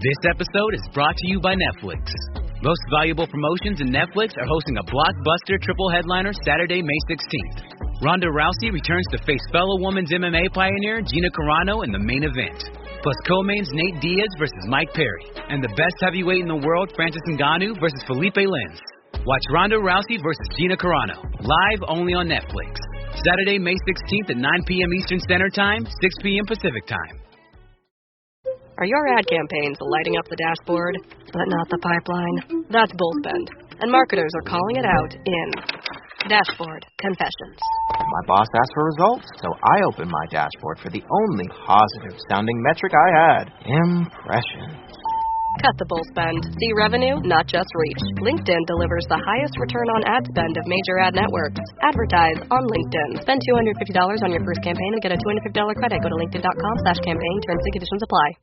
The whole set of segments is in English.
This episode is brought to you by Netflix. Most Valuable Promotions and Netflix are hosting a blockbuster triple headliner Saturday, May 16th. Ronda Rousey returns to face fellow women's MMA pioneer Gina Carano in the main event. Plus co-mains Nate Diaz versus Mike Perry. And the best heavyweight in the world, Francis Ngannou versus Felipe Lins. Watch Ronda Rousey versus Gina Carano, live only on Netflix. Saturday, May 16th at 9 p.m. Eastern Standard Time, 6 p.m. Pacific Time. Are your ad campaigns lighting up the dashboard, but not the pipeline? That's bullspend, and marketers are calling it out in Dashboard Confessions. My boss asked for results, so I opened my dashboard for the only positive-sounding metric I had, impressions. Cut the bullspend. See revenue, not just reach. LinkedIn delivers the highest return on ad spend of major ad networks. Advertise on LinkedIn. Spend $250 on your first campaign and get a $250 credit. Go to linkedin.com/campaign. Terms and conditions apply.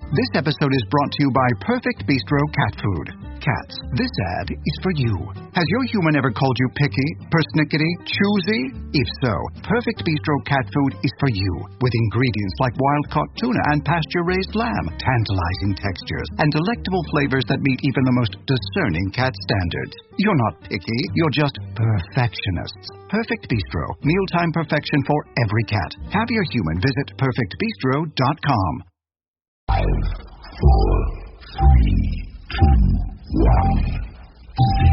This episode is brought to you by Perfect Bistro Cat Food. Cats, this ad is for you. Has your human ever called you picky, persnickety, choosy? If so, Perfect Bistro Cat Food is for you. With ingredients like wild-caught tuna and pasture-raised lamb, tantalizing textures, and delectable flavors that meet even the most discerning cat standards. You're not picky, you're just perfectionists. Perfect Bistro, mealtime perfection for every cat. Have your human visit perfectbistro.com. 5, 4, 3, 2, 1, 0.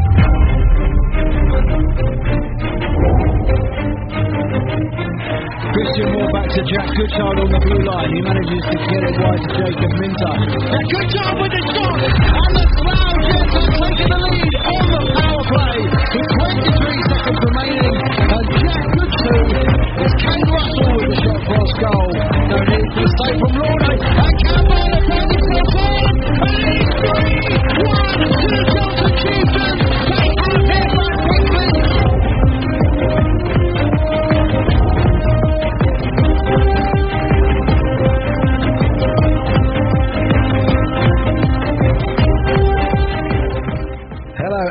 Christian Moore back to Jack Goodchild on the blue line. He manages to get it wide to Jacob Minter. And Goodchild with the shot! And the Slough Jets are taking the lead on the power play with 23 seconds remaining. And Jack Goodchild is Kane Russell with the shot cross goal. No need for a save from Lorne. And Campbell has found himself on. And it's 3-1 to the Johnson Chieftains. They have their back quickly.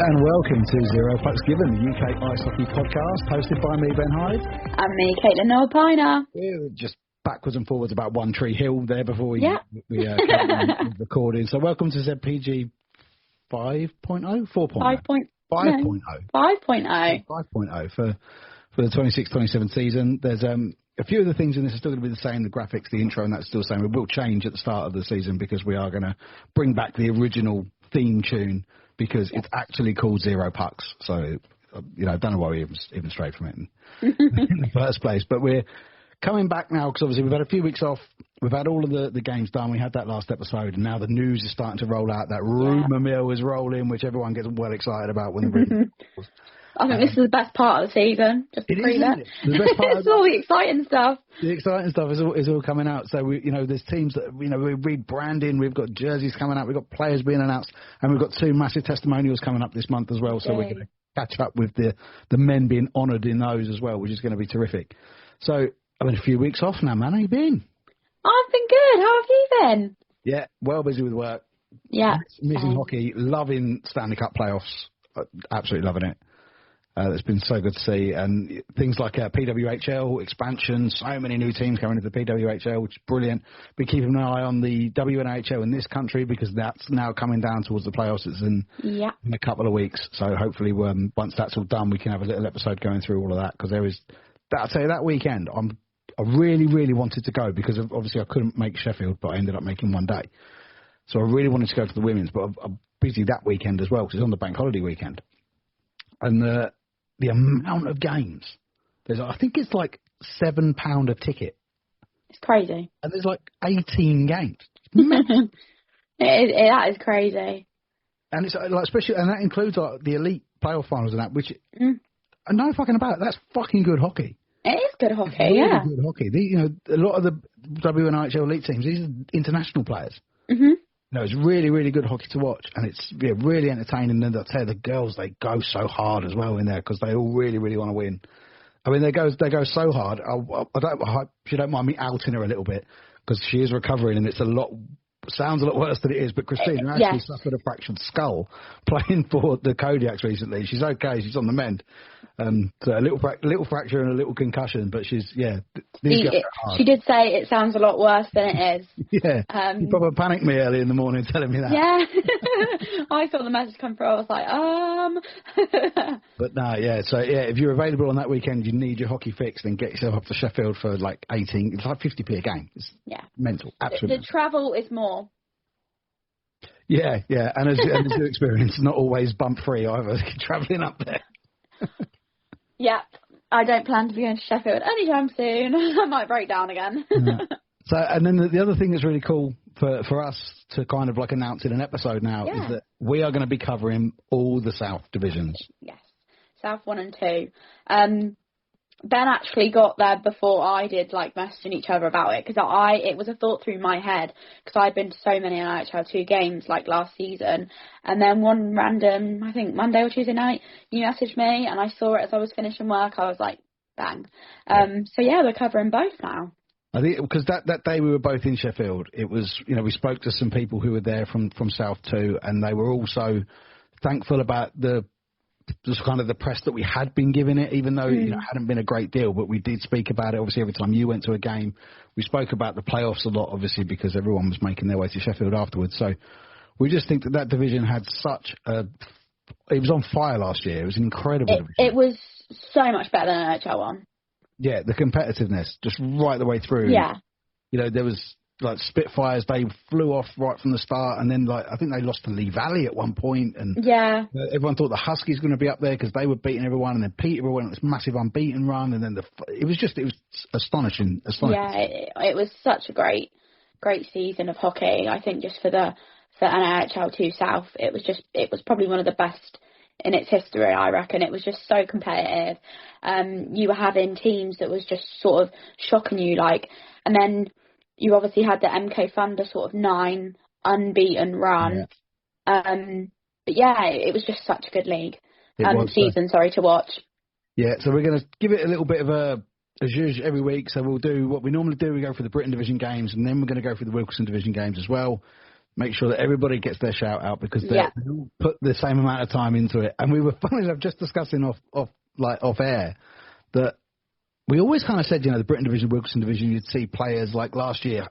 And welcome to Zero Pucks Given, the UK Ice Hockey podcast, hosted by me, Ben Hyde. And me, Katelin Piner. We were just backwards and forwards about One Tree Hill there before we came recording. So welcome to ZPG 5.0? 4.0? 5.0. 5.0 for the 26-27 season. There's a few of the things in this are still going to be the same. The graphics, the intro, and that's still the same. It will change at the start of the season because we are going to bring back the original theme tune, because it's actually called Zero Pucks. So, I don't know why we even strayed from it in the first place. But we're coming back now because obviously we've had a few weeks off. We've had all of the games done. We had that last episode, and now the news is starting to roll out. That rumour mill is rolling, which everyone gets well excited about when the rumour I think this is the best part of the season. Just to prove that. The best part it's all the exciting stuff. The exciting stuff is all coming out. So there's teams that we're rebranding. We've got jerseys coming out. We've got players being announced, and we've got 2 massive testimonials coming up this month as well. So we're going to catch up with the men being honoured in those as well, which is going to be terrific. So I've been a few weeks off now, man. How you been? I've been good. How have you been? Yeah, well busy with work. Yeah, missing hockey, loving Stanley Cup playoffs, absolutely loving it. It's been so good to see, and things like PWHL expansion, so many new teams coming into the PWHL, which is brilliant. Been keeping an eye on the WNHL in this country because that's now coming down towards the playoffs. It's in a couple of weeks, so hopefully once that's all done, we can have a little episode going through all of that, because I'll tell you, that weekend I really, really wanted to go because obviously I couldn't make Sheffield, but I ended up making one day. So I really wanted to go to the women's, but I'm busy that weekend as well because it's on the bank holiday weekend. And the amount of games, I think it's like £7 a ticket. It's crazy. And there's like 18 games. That is crazy. And it's like, especially, and that includes like the elite playoff finals and that, which no fucking about it. That's fucking good hockey. It is good hockey, really good hockey. A lot of the WNHL elite teams, these are international players. Mm-hmm. It's really, really good hockey to watch, and it's really entertaining. And I'll tell you, the girls, they go so hard as well in there because they all really, really want to win. I mean, they go so hard. I hope she don't mind me outing her a little bit because she is recovering, and it's a lot sounds a lot worse than it is, but Christina actually suffered a fractured skull playing for the Kodiaks recently. She's okay. She's on the mend. So a little fracture and a little concussion, but she's, she did say it sounds a lot worse than it is. Yeah. You probably panicked me early in the morning telling me that. Yeah. I saw the message come through. I was like, But no, yeah. So, yeah, if you're available on that weekend, you need your hockey fix, then get yourself up to Sheffield for like 18. It's like 50p a game. It's mental. Absolutely. The travel is more. Yeah. And as you experience, not always bump free either, travelling up there. Yep. I don't plan to be going to Sheffield anytime soon. I might break down again. So, and then the other thing that's really cool for us to kind of like announce in an episode now is that we are going to be covering all the South divisions. Yes. South 1 and 2. Ben actually got there before I did, like, messaging each other about it, because it was a thought through my head, because I'd been to so many NHL 2 games, like, last season, and then one random, I think, Monday or Tuesday night, you messaged me, and I saw it as I was finishing work. I was like, bang. So, yeah, we're covering both now. I think, because that day we were both in Sheffield, it was, we spoke to some people who were there from South too, and they were also thankful about just kind of the press that we had been giving it, even though it hadn't been a great deal, but we did speak about it. Obviously, every time you went to a game, we spoke about the playoffs a lot, obviously, because everyone was making their way to Sheffield afterwards. So we just think that division had it was on fire last year. It was an incredible division. It was so much better than NHL 1. Yeah, the competitiveness, just right the way through. Yeah. There was like Spitfires, they flew off right from the start, and then I think they lost to Lee Valley at one point, and everyone thought the Huskies were going to be up there because they were beating everyone, and then Peterborough went on this massive unbeaten run, and then it was astonishing. Yeah, it was such a great season of hockey. I think just for NHL 2 South, it was probably one of the best in its history, I reckon. It was just so competitive. You were having teams that was just sort of shocking you, and then you obviously had the MK Thunder sort of 9 unbeaten run. Yeah. But yeah, it was just such a good league. Season, to watch. Yeah, so we're going to give it a little bit of as usual every week. So we'll do what we normally do. We go for the Britton Division games, and then we're going to go for the Wilkinson Division games as well. Make sure that everybody gets their shout out, because they all put the same amount of time into it. And we were, funny enough, just discussing off air that we always kind of said, the Britton Division, Wilkinson Division, you'd see players like last year,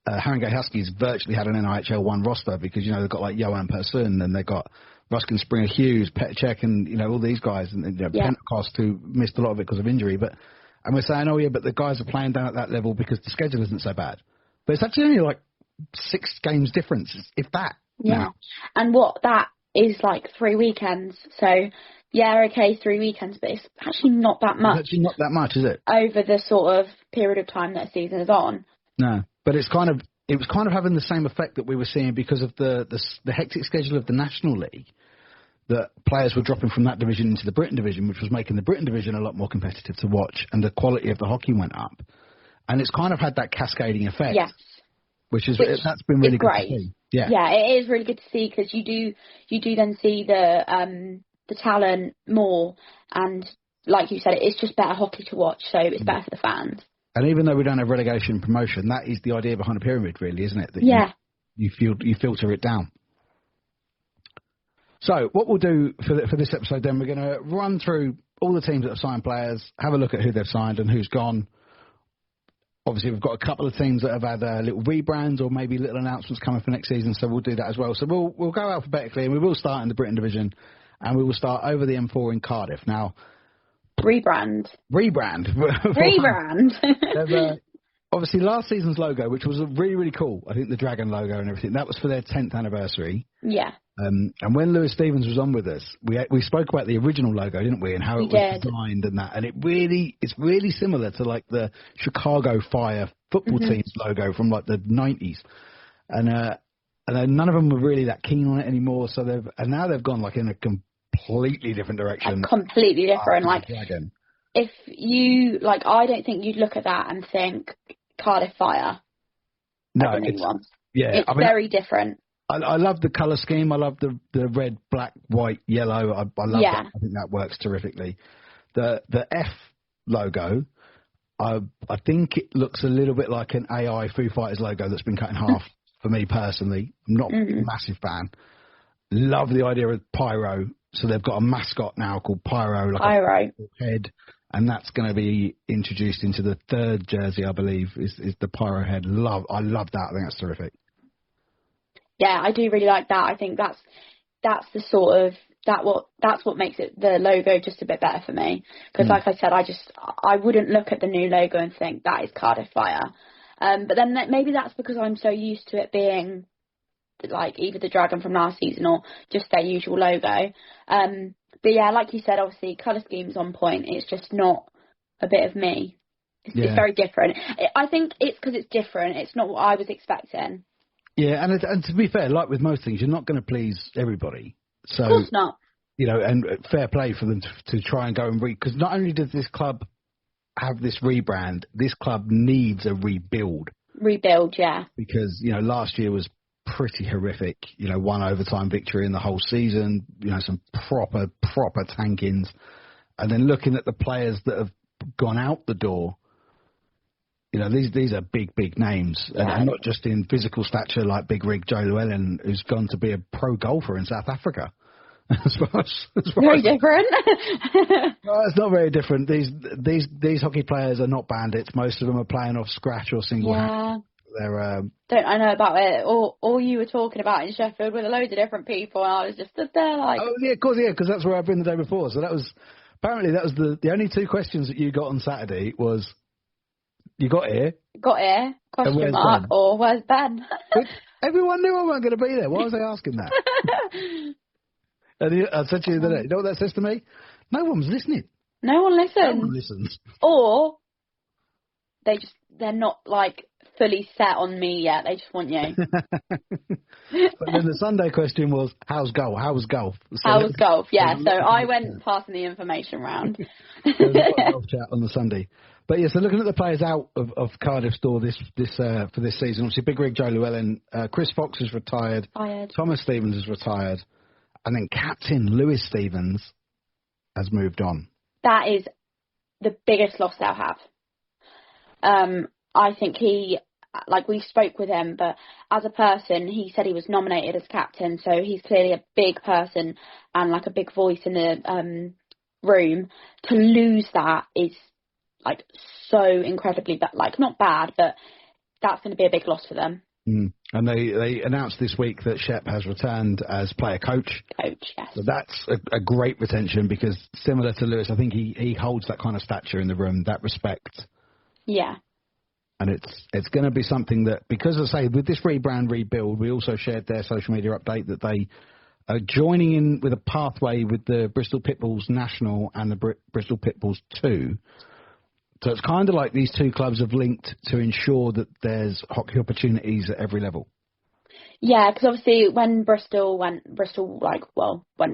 Haringey Huskies virtually had an NHL 1 roster because, they've got like Johan Persson, and they've got Ruskin Springer Hughes, Petchek, and, all these guys, and Pentecost, who missed a lot of it because of injury. And we're saying, but the guys are playing down at that level because the schedule isn't so bad. But it's actually only like 6 games difference, if that. Yeah. Now. And what that is like 3 weekends. So, 3 weekends, but it's actually not that much. It's actually not that much, is it? Over the sort of period of time that a season is on. No, but it was kind of having the same effect that we were seeing because of the hectic schedule of the National League, that players were dropping from that division into the Britton Division, which was making the Britton Division a lot more competitive to watch, and the quality of the hockey went up. And it's kind of had that cascading effect. Yes. That's been really good to see. Yeah, it is really good to see, because you do then see the talent more, and like you said, it's just better hockey to watch, so it's better for the fans. And even though we don't have relegation and promotion, that is the idea behind a pyramid, really, isn't it? That you filter it down. So what we'll do for this episode, then, we're going to run through all the teams that have signed players, have a look at who they've signed and who's gone. Obviously, we've got a couple of teams that have had little rebrands or maybe little announcements coming for next season, so we'll do that as well. So we'll go alphabetically, and we will start in the Britton Division, and we will start over the M4 in Cardiff. Now, Rebrand. Obviously, last season's logo, which was really, really cool, I think the dragon logo and everything, that was for their 10th anniversary. Yeah. And when Lewis Stevens was on with us, we spoke about the original logo, didn't we, and how it was designed and that. And it's really similar to like the Chicago Fire football team's logo from like the 90s. And then none of them were really that keen on it anymore. So now they've gone like in a completely different direction. Completely different. Like, dragon. If you I don't think you'd look at that and think Cardiff Fire. No, it's very different. I love the colour scheme. I love the red, black, white, yellow. I love that. I think that works terrifically. The F logo, I think it looks a little bit like an AI Foo Fighters logo that's been cut in half for me personally. I'm not a massive fan. Love the idea of pyro. So they've got a mascot now called Pyro, like Pyro. a head, and that's going to be introduced into the third jersey, I believe, is the Pyro head. I love that. I think that's terrific. Yeah, I do really like that. I think that's the sort of that's what makes it the logo just a bit better for me. Because like I said, I wouldn't look at the new logo and think that is Cardiff Fire. But then maybe that's because I'm so used to it being like either the dragon from last season or just their usual logo. But yeah, like you said, obviously colour scheme's on point. It's just not a bit of me. It's very different. I think it's because it's different. It's not what I was expecting. Yeah, and to be fair, like with most things, you're not going to please everybody. So, of course not. You know, and fair play for them to try and go and because not only does this club have this rebrand, this club needs a rebuild. Rebuild, yeah. Because, you know, last year was pretty horrific. You know, one overtime victory in the whole season, you know, some proper tankings. And then looking at the players that have gone out the door, you know, these are big names. Yeah. And not just in physical stature like Big Rig Joe Llewellyn, who's gone to be a pro golfer in South Africa. Very different. No, it's not very different. These hockey players are not bandits. Most of them are playing off scratch or single hand. They're don't I know about it? All you were talking about in Sheffield with loads of different people, and I was just stood there like. Oh yeah, of course, yeah, because that's where I've been the day before. So that was the only two questions that you got on Saturday was, you got here? Got here? Question mark? Ben? Or where's Ben? Everyone knew I wasn't going to be there. Why was I asking that? And I said to you the other day, you know what that says to me? No one's listening. No one listens. No one listens. Or they're not like fully set on me yet. They just want you. But then the Sunday question was, how's golf? How was golf? How was golf? Yeah. So I went passing the information round. There was a lot of golf chat on the Sunday. But yeah, so looking at the players out of Cardiff store this for this season, obviously Big Rig Joe Llewellyn, Chris Fox is retired. Thomas Stevens is retired. And then Captain Lewis Stevens has moved on. That is the biggest loss they'll have. I think we spoke with him, but as a person, he said he was nominated as captain, so he's clearly a big person and like a big voice in the room. To lose that is like so incredibly bad, like not bad, but that's going to be a big loss for them. And they announced this week that Shep has returned as player coach. Yes. So that's a great retention because similar to Lewis, I think he holds that kind of stature in the room, that respect. Yeah. And it's going to be something that, because I say, with this rebrand rebuild, we also shared their social media update that they are joining in with a pathway with the Bristol Pitbulls National and the Bristol Pitbulls 2. So it's kind of like these two clubs have linked to ensure that there's hockey opportunities at every level. Yeah, because obviously when Bristol went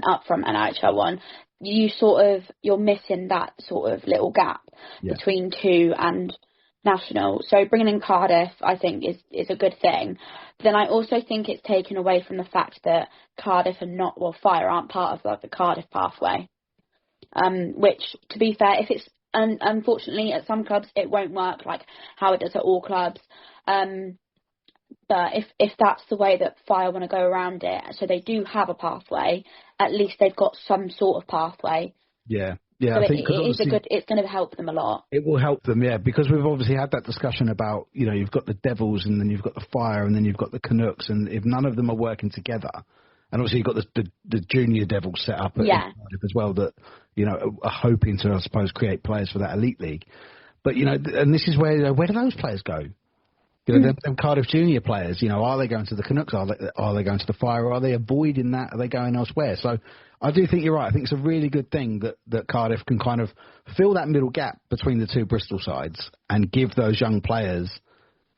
up from NIHL 1, you're missing that sort of little gap between 2 and National. So bringing in Cardiff, I think, is a good thing. But then I also think it's taken away from the fact that Cardiff Fire aren't part of like the Cardiff pathway. Which, to be fair, if it's and unfortunately, at some clubs, it won't work like how it does at all clubs. But if that's the way that Fire want to go around it, so they do have a pathway, at least they've got some sort of pathway. Yeah. So I think it's going to help them a lot. It will help them, yeah, because we've obviously had that discussion about, you know, you've got the Devils and then you've got the Fire and then you've got the Canucks, and if none of them are working together, and obviously you've got the junior Devils set up at Cardiff as well that, you know, are hoping to, I suppose, create players for that elite league. But, you know, and this is where do those players go? You know, them Cardiff junior players, you know, are they going to the Canucks? Are they going to the Fire? Or are they avoiding that? Are they going elsewhere? So I do think you're right. I think it's a really good thing that Cardiff can kind of fill that middle gap between the two Bristol sides and give those young players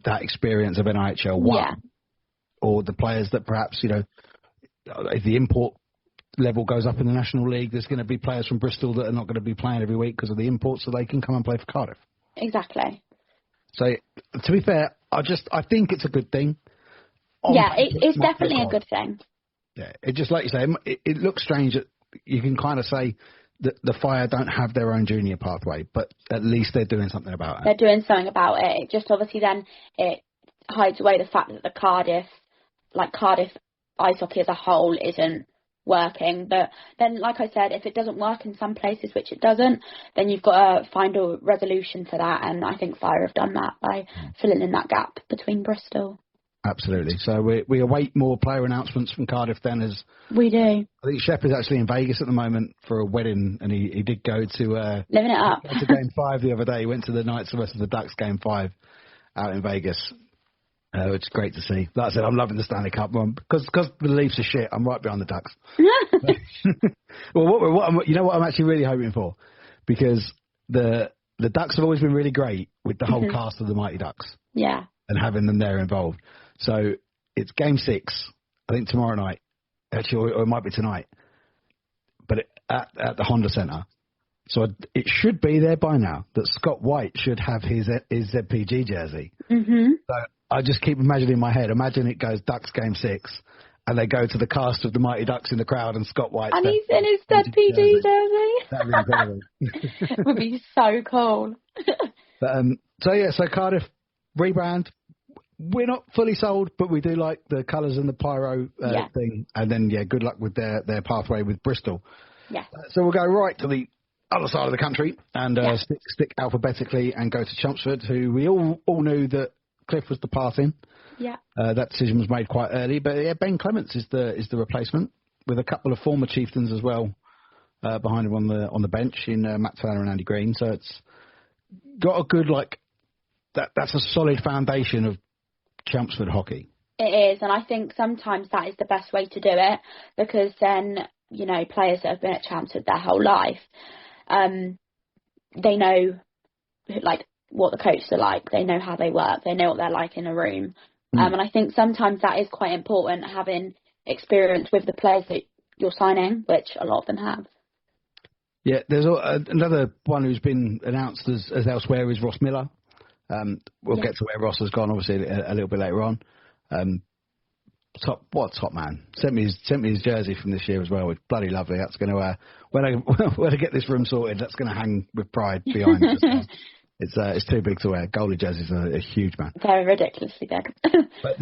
that experience of NIHL 1. Yeah. Or the players that perhaps, you know, if the import level goes up in the National League, there's going to be players from Bristol that are not going to be playing every week because of the imports, so they can come and play for Cardiff. Exactly. So, to be fair, I think it's a good thing. It's definitely a good thing. Yeah, it just, like you say, it looks strange that you can kind of say that the Fire don't have their own junior pathway, but at least they're doing something about it. They're doing something about it. It just obviously then it hides away the fact that the Cardiff like Cardiff ice hockey as a whole isn't working. But then, like I said, if it doesn't work in some places, which it doesn't, then you've got to find a resolution for that. And I think Fire have done that by filling in that gap between Bristol. Absolutely. So we await more player announcements from Cardiff then, as we do. I think Shep is actually in Vegas at the moment for a wedding, and he did go to living it up. to Game 5 the other day. He went to the Knights versus the Ducks Game 5 out in Vegas, which is great to see. Like I said, I'm loving the Stanley Cup one because the Leafs are shit. I'm right behind the Ducks. Well, you know what I'm actually really hoping for, because the Ducks have always been really great with the whole cast of the Mighty Ducks. Yeah. And having them there involved. So it's Game 6, I think tomorrow night, actually, or it might be tonight, but at the Honda Centre. So it should be there by now that Scott White should have his ZPG jersey. Mm-hmm. So I just keep imagining in my head, imagine it goes Ducks Game 6, and they go to the cast of the Mighty Ducks in the crowd, and Scott White. And he's in his ZPG jersey. That'd be incredible. It would be so cool. But, so Cardiff rebrand. We're not fully sold, but we do like the colours and the pyro thing. And then, good luck with their pathway with Bristol. Yeah. So we'll go right to the other side of the country and stick alphabetically and go to Chelmsford, who we all knew that Cliff was departing. Yeah. That decision was made quite early, but Ben Clements is the replacement, with a couple of former chieftains as well behind him on the bench in Matt Turner and Andy Green. So it's got a good that's a solid foundation of Chelmsford hockey. It is, and I think sometimes that is the best way to do it, because then, players that have been at Chelmsford their whole life, they know what the coaches are like, they know how they work, they know what they're like in a room. And I think sometimes that is quite important, having experience with the players that you're signing, which a lot of them have. Yeah, there's another one who's been announced as elsewhere is Ross Miller. We'll get to where Ross has gone, obviously, a little bit later on. Top man. Sent me his jersey from this year as well. It's bloody lovely. That's going to when I get this room sorted, that's going to hang with pride behind it. It's too big to wear. Goalie jerseys are huge, man. They're ridiculously big. But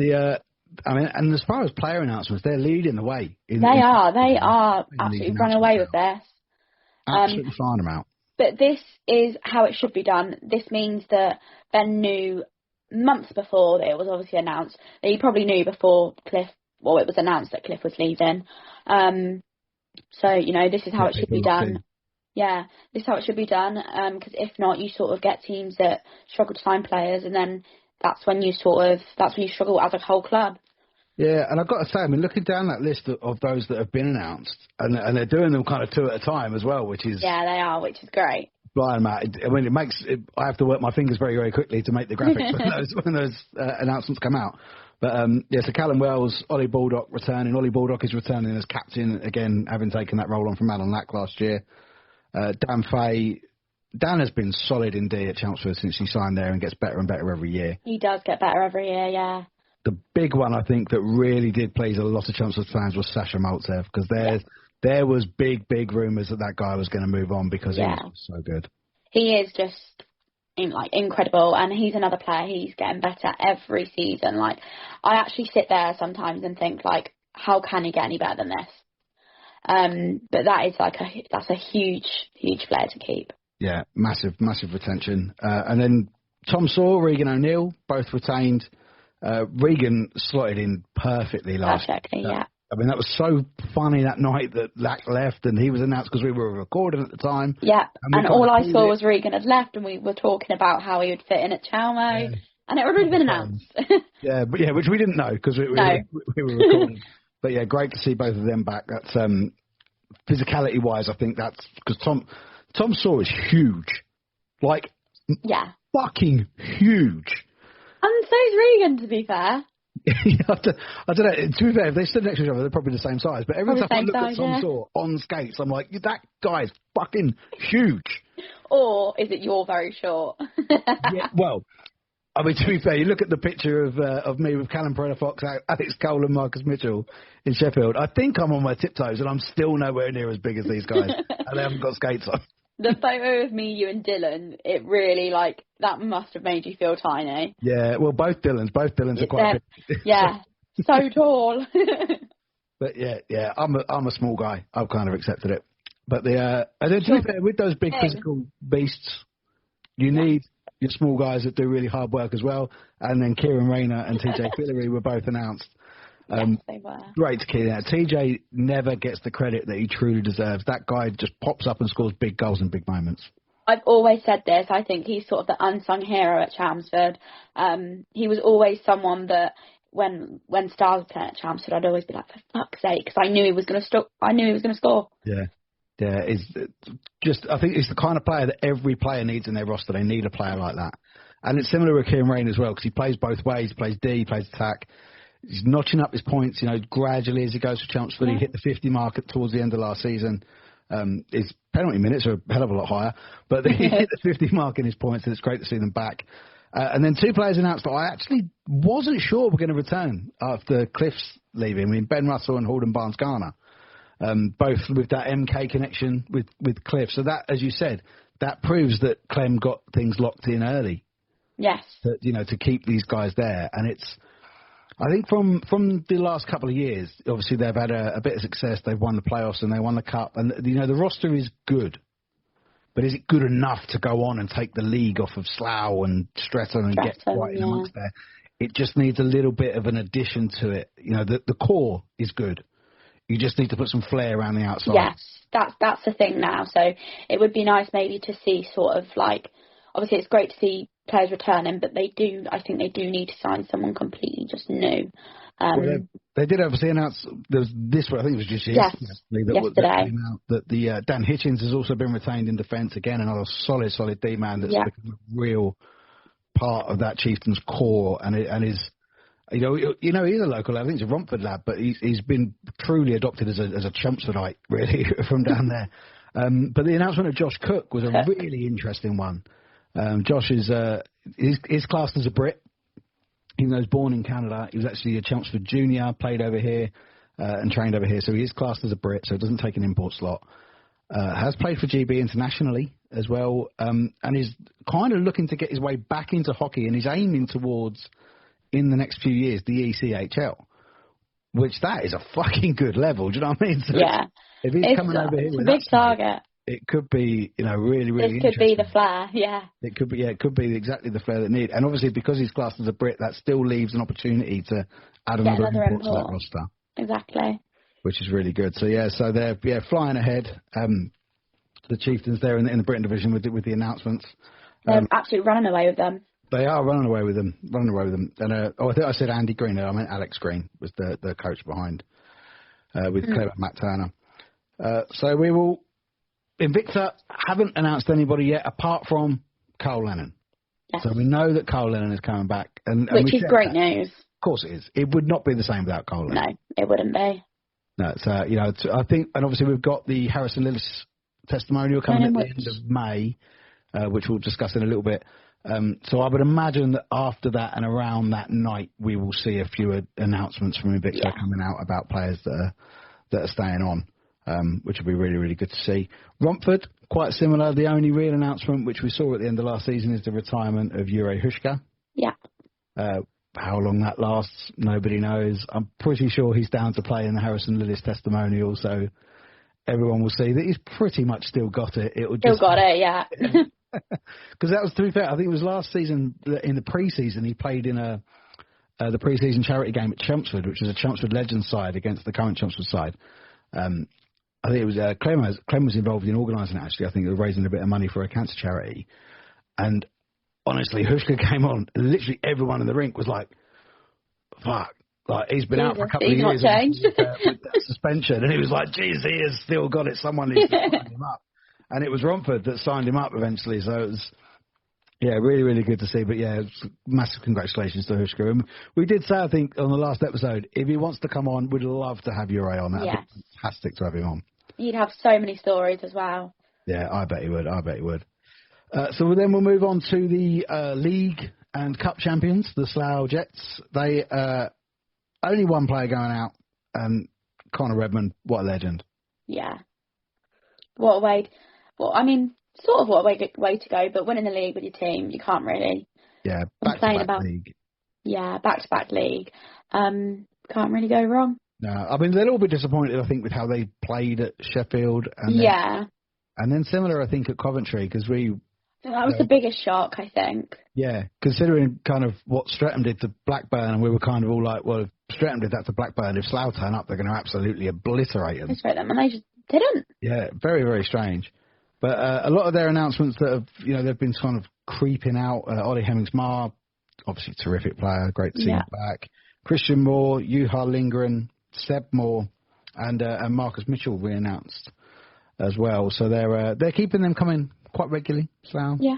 and as far as player announcements, they're leading the way. They are absolutely running away with this. Absolutely flying them out. But this is how it should be done. This means that Ben knew months before that it was obviously announced, that he probably knew before it was announced that Cliff was leaving. So, this is how it should be done. Yeah, this is how it should be done. Because if not, you sort of get teams that struggle to find players, and then that's when you struggle as a whole club. Yeah, and I've got to say, looking down that list of those that have been announced, and they're doing them kind of two at a time as well, which is... Yeah, they are, which is great. Blind, Matt. I have to work my fingers very, very quickly to make the graphics when those announcements come out. But, so Callum Wells, Ollie Baldock returning. Ollie Baldock is returning as captain, again, having taken that role on from Alan Lack last year. Dan Fay. Dan has been solid indeed at Chelmsford since he signed there, and gets better and better every year. He does get better every year, yeah. The big one, I think, that really did please a lot of Chelmsford fans was Sasha Maltsev, because there was big that guy was going to move on, because he was so good. He is just incredible, and he's another player. He's getting better every season. I actually sit there sometimes and think, how can he get any better than this? But that is that's a huge, huge player to keep. Yeah, massive retention. And then Tom Saw, Regan O'Neill, both retained. Regan slotted in perfectly last year. Yeah. That was so funny that night that Lack left, and he was announced because we were recording at the time. Yeah, and all I saw was Regan had left, and we were talking about how he would fit in at Chelmo, and it had already been announced. Which we didn't know because we were recording. But yeah, great to see both of them back. That's physicality-wise, I think that's because Tom Saw is huge, fucking huge. And so's Regan, to be fair. I don't know. To be fair, if they stood next to each other, they're probably the same size. But every time I look at Tom Saw on skates, I'm like, that guy's fucking huge. Or is it you're very short? Yeah, well, to be fair, you look at the picture of me with Callum Perella-Fox, Alex Cole and Marcus Mitchell in Sheffield. I think I'm on my tiptoes, and I'm still nowhere near as big as these guys. And they haven't got skates on. The photo of me, you and Dylan, it really, that must have made you feel tiny. Yeah, well, both Dylans are quite big. Yeah, so tall. But yeah, I'm a small guy. I've kind of accepted it. But and then to be fair, with those big physical beasts, you need your small guys that do really hard work as well. And then Kieran Rayner and TJ Fillery were both announced. Yes, they were. Great to keep that. TJ never gets the credit that he truly deserves. That guy just pops up and scores big goals in big moments. I've always said this. I think he's sort of the unsung hero at Chelmsford. He was always someone that when Stars were playing at Chelmsford, I'd always be like, for fuck's sake, because I knew he was going to score. Yeah. Yeah, I think it's the kind of player that every player needs in their roster. They need a player like that. And it's similar with Kieran Rayner as well, because he plays both ways. He plays D, he plays attack. He's notching up his points, gradually as he goes for Chelmsford. He hit the 50 mark towards the end of last season. His penalty minutes are a hell of a lot higher, but he hit the 50 mark in his points, and it's great to see them back. And then two players announced that I actually wasn't sure were going to return after Cliff's leaving. I mean, Ben Russell and Haldon Barnes-Garner, both with that MK connection with Cliff. So that, as you said, that proves that Clem got things locked in early. Yes. To keep these guys there. And I think from the last couple of years, obviously they've had a bit of success. They've won the playoffs and they won the cup. And, the roster is good. But is it good enough to go on and take the league off of Slough and Streatham and get right in amongst there? It just needs a little bit of an addition to it. The core is good. You just need to put some flair around the outside. Yes, that's the thing now. So it would be nice maybe to see sort of like, obviously it's great to see players returning, but I think they do need to sign someone completely just new. They did obviously announce there was this. I think it was just yesterday. That Dan Hitchens has also been retained in defence again. Another solid D man that's become a real part of that Chieftains core, and is. He's a local lad. I think he's a Romford lad, but he's been truly adopted as a Chelmsfordite, really, from down there. But the announcement of Josh Cook was a really interesting one. Josh is classed as a Brit. Even though he was born in Canada, he was actually a Chelmsford junior, played over here and trained over here. So he is classed as a Brit, so it doesn't take an import slot. Has played for GB internationally as well, and is kind of looking to get his way back into hockey, and he's aiming towards, in the next few years, the ECHL, which that is a fucking good level. Do you know what I mean? So if he's coming over here with a big target, it could be, really, really interesting. This could be the flair, It could be exactly the flair that need. And obviously, because he's classed as a Brit, that still leaves an opportunity to add another import to that roster. Exactly. Which is really good. So so they're flying ahead. The Chieftains there in the Britton division with the announcements. They're absolutely running away with them. They are running away with them. And I think I said Andy Green. I meant Alex Green was the coach behind with Clever Matt Turner. So we will. Invicta haven't announced anybody yet, apart from Carl Lennon. Yes. So we know that Carl Lennon is coming back, which is great news. Of course it is. It would not be the same without Carl Lennon. No, it wouldn't be. No, so I think, and obviously we've got the Harrison Lillis testimonial coming at the end of May, which we'll discuss in a little bit. So I would imagine that after that and around that night, we will see a few announcements from Invicta coming out about players that are staying on. Which will be really, really good to see. Romford, quite similar. The only real announcement, which we saw at the end of last season, is the retirement of Jure Huška. Yeah. How long that lasts, nobody knows. I'm pretty sure he's down to play in the Harrison Lillis testimonial, so everyone will see that he's pretty much still got it. Yeah. Because that was, to be fair, I think it was last season, in the pre-season, he played in the pre-season charity game at Chelmsford, which was a Chelmsford Legends side against the current Chelmsford side. I think it was Clem was involved in organising it, actually. I think they were raising a bit of money for a cancer charity. And honestly, Huška came on, and literally everyone in the rink was like, fuck. Like, he's been out for a couple of years with that suspension. And he was like, geez, he has still got it. Someone needs to sign him up. And it was Romford that signed him up eventually. So it was, really, really good to see. But massive congratulations to Huška. And we did say, I think, on the last episode, if he wants to come on, we'd love to have Jure on. That would be fantastic to have him on. You'd have so many stories as well. Yeah, I bet he would. So then we'll move on to the league and cup champions, the Slough Jets. They only one player going out, and Connor Redmond, what a legend. Yeah. What a way. Well, I mean, sort of what a way to go, but winning the league with your team, you can't really. Yeah, back-to-back league. Yeah, back-to-back league. can't really go wrong. No, I mean, they're a little bit disappointed, I think, with how they played at Sheffield. And then similar, I think, at Coventry, because that was the biggest shock, I think. Yeah, considering kind of what Streatham did to Blackburn, and we were kind of all like, well, if Streatham did that to Blackburn, if Slough turn up, they're going to absolutely obliterate them. And they just didn't. Yeah, very, very strange. But a lot of their announcements that have, they've been kind of creeping out. Ollie Hemmings-Marr, obviously terrific player, great to see him back. Christian Moore, Juha Lindgren, Seb Moore, and Marcus Mitchell re-announced as well. So they're keeping them coming quite regularly, Slough. Yeah.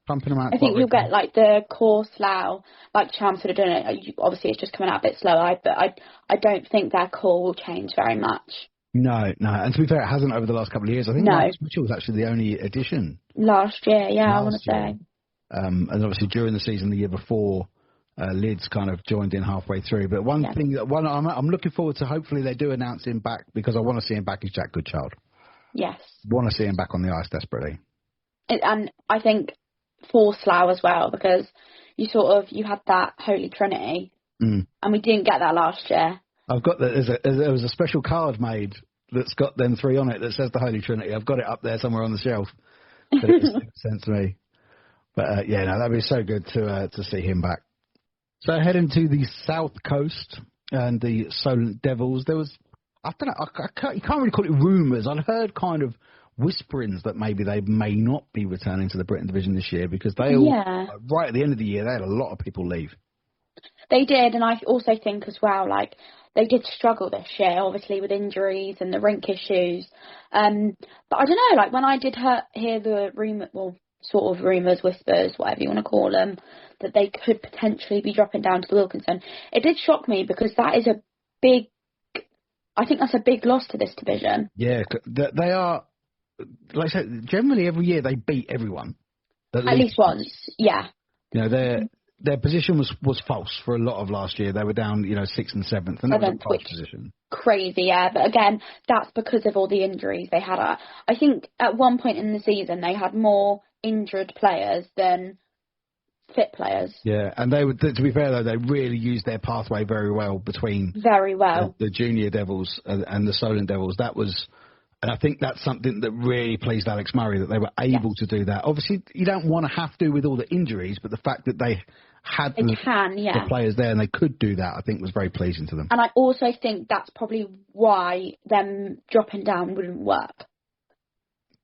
Pumping them out. I think you'll get like the core Slough, like Champs would have done it. Obviously, it's just coming out a bit slower, but I don't think their core will change very much. No. And to be fair, it hasn't over the last couple of years. I think Marcus Mitchell was actually the only addition. Last year, I want to say. And obviously during the season, the year before, Lids kind of joined in halfway through. But one thing that I'm looking forward to, hopefully they do announce him back, because I want to see him back, is Jack Goodchild. Yes. Want to see him back on the ice desperately. And I think for Slough as well, because you had that Holy Trinity, and we didn't get that last year. I've got there was a special card made that's got them three on it that says the Holy Trinity. I've got it up there somewhere on the shelf. But it was sent to me. But that'd be so good to see him back. So heading to the South Coast and the Solent Devils, there was, I don't know, you can't really call it rumours. I'd heard kind of whisperings that maybe they may not be returning to the Britton Division this year, because they right at the end of the year, they had a lot of people leave. They did, and I also think as well, like, they did struggle this year, obviously, with injuries and the rink issues. But I don't know, like, when I did hear the sort of rumours, whispers, whatever you want to call them, that they could potentially be dropping down to the Wilkinson, it did shock me, because that is I think that's a big loss to this division. Yeah, they are, like I said, generally every year they beat everyone. At least once, yeah. Their position was false for a lot of last year. They were down, 6th and 7th, and that was a false position. Crazy, yeah. But again, that's because of all the injuries they had. I think at one point in the season they had more injured players than fit players. Yeah, and they would. To be fair though, they really used their pathway very well between the Junior Devils and the Solent Devils. That was. And I think that's something that really pleased Alex Murray, that they were able to do that. Obviously, you don't want to have to with all the injuries, but the fact that they had the players there and they could do that, I think was very pleasing to them. And I also think that's probably why them dropping down wouldn't work.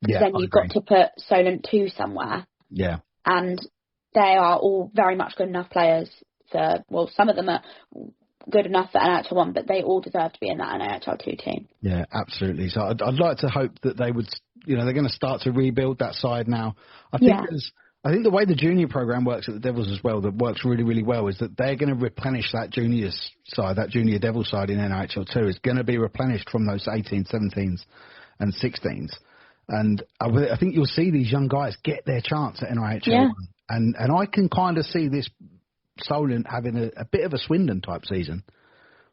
Because then you've got to put Solent 2 somewhere. Yeah. And they are all very much good enough players some of them are good enough for NHL 1, but they all deserve to be in that NHL 2 team. Yeah, absolutely. So I'd like to hope that they would, they're going to start to rebuild that side now. I think the way the junior program works at the Devils as well, that works really, really well, is that they're going to replenish that junior side, that junior Devil side in NHL 2 is going to be replenished from those 18s, 17s and 16s. And I think you'll see these young guys get their chance at NHL 1. And I can kind of see this Solent having a bit of a Swindon type season,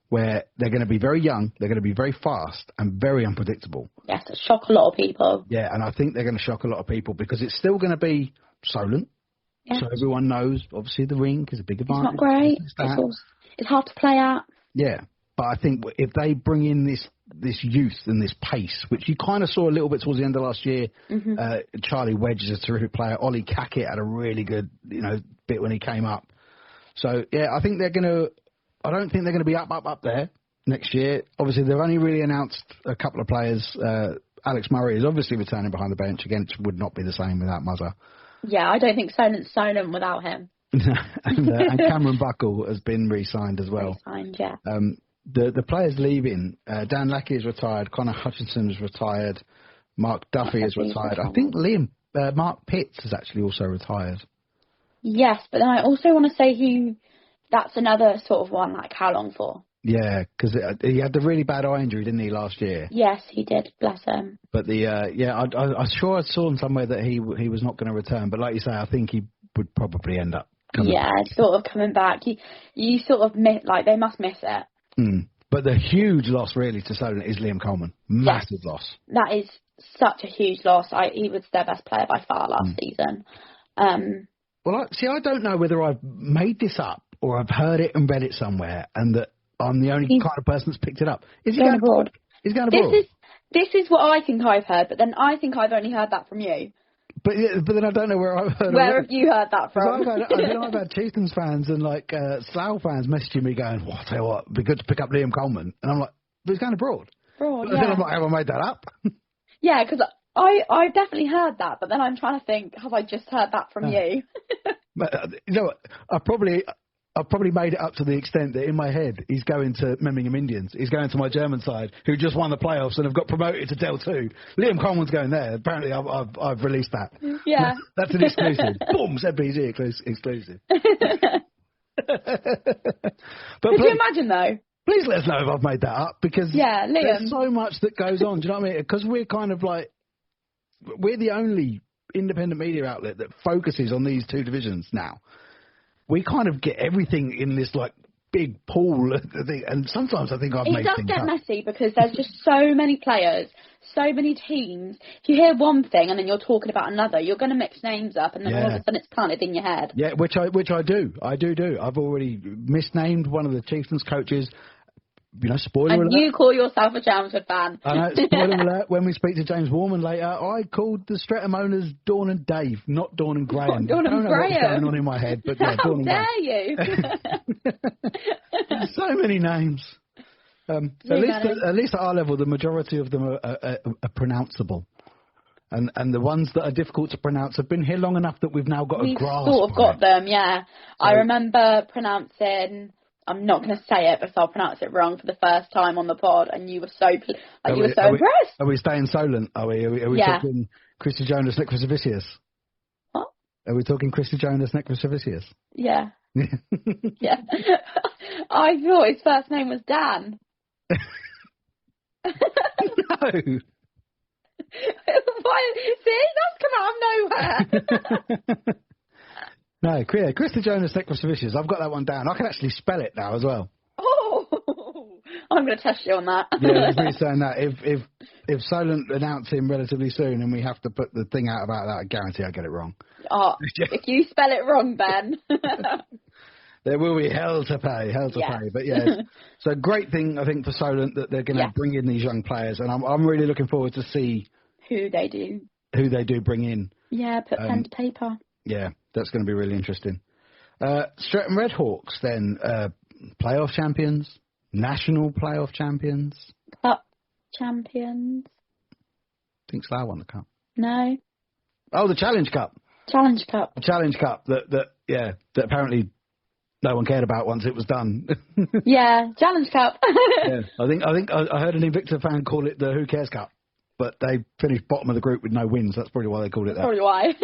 where they're going to be very young, they're going to be very fast and very unpredictable. Yes, it'll shock a lot of people. Yeah, and I think they're going to shock a lot of people, because it's still going to be Solent. Yeah. So everyone knows, obviously, the rink is a big advantage. It's not great. It's hard to play at. Yeah, but I think if they bring in this youth and this pace, which you kind of saw a little bit towards the end of last year, Charlie Wedge is a terrific player. Ollie Cackett had a really good bit when he came up. So, yeah, I don't think they're going to be up there next year. Obviously, they've only really announced a couple of players. Alex Murray is obviously returning behind the bench. Again, it would not be the same without Muzzer. Yeah, I don't think Solent's Solent without him. and Cameron Buckle has been re-signed as well. Re-signed, yeah. The players leaving, Dan Lackey is retired, Connor Hutchinson is retired, Mark Duffy is retired. I think Mark Pitts is actually also retired. Yes, but then I also want to say that's another sort of one, like how long for? Yeah, because he had the really bad eye injury, didn't he, last year? Yes, he did, bless him. But I'm sure I saw somewhere that he was not going to return, but like you say, I think he would probably end up coming back. Sort of coming back. You sort of miss, like, they must miss it. But the huge loss really to Solent is Liam Coleman. Massive loss. That is such a huge loss. He was their best player by far last season. Well, I don't know whether I've made this up or I've heard it and read it somewhere, and that I'm the only kind of person that's picked it up. Is he going abroad? He's going abroad. This is what I think I've heard, but then I think I've only heard that from you. But then I don't know where I've heard. Where have you heard that from? I've had Chieftains fans and Slough fans messaging me going, "Well, I tell you what, it'd be good to pick up Liam Coleman," and I'm like, "But he's going abroad." But then I'm like, "Have I made that up?" Yeah, because I definitely heard that, but then I'm trying to think, have I just heard that from you? But you know what? I've probably made it up to the extent that in my head he's going to Memmingen Indians. He's going to my German side, who just won the playoffs and have got promoted to Del 2. Liam Coleman's going there. Apparently, I've released that. Yeah, that's an exclusive. Boom, ZBZ exclusive. But could you imagine though? Please let us know if I've made that up, because Liam, there's so much that goes on. Do you know what I mean? Because we're kind of like, we're the only independent media outlet that focuses on these two divisions now. We kind of get everything in this like big pool thing, and sometimes I think I've made things up. It does get messy because there's just so many players, so many teams. If you hear one thing and then you're talking about another, you're going to mix names up, and then all of a sudden it's planted in your head. Yeah, which I do. I've already misnamed one of the Chieftains coaches. You know, spoiler alert. And you call yourself a Chelmsford fan. I know, spoiler alert. When we speak to James Warman later, I called the Streatham owners Dawn and Dave, not Dawn and Graham. Dawn and I don't know Graham. what's going on in my head, but yeah, Dawn and Graham. How dare you? So many names. So at least at our level, the majority of them are pronounceable. And the ones that are difficult to pronounce have been here long enough that we've now got a grasp. We've sort of got them, yeah. So, I remember pronouncing... I'm not going to say it because I'll pronounce it wrong for the first time on the pod, and you were so impressed. Are we staying Solent? Are we talking Christy Jonas Necrosavicius? What? Are we talking Christy Jonas Necrosavicius? Yeah. Yeah. I thought his first name was Dan. No. Why? See, that's come out of nowhere. No, Christy Jonas Necrosavicius. I've got that one down. I can actually spell it now as well. Oh, I'm going to test you on that. Yeah, it's me saying that. If Solent announce him relatively soon and we have to put the thing out about that, I guarantee I'll get it wrong. Oh, if you spell it wrong, Ben. There will be hell to pay. But yeah, so great thing, I think, for Solent that they're going to bring in these young players. And I'm really looking forward to see who they do bring in. Yeah, put pen to paper. Yeah, that's going to be really interesting. Streatham Redhawks, then, playoff champions, national playoff champions. Cup champions. I think Slough won the cup. No. Oh, the Challenge Cup. Challenge Cup. The Challenge Cup that apparently no one cared about once it was done. Yeah, Challenge Cup. Yeah, I think I heard an Invicta fan call it the Who Cares Cup. But they finished bottom of the group with no wins. That's probably why they called it that. Probably why.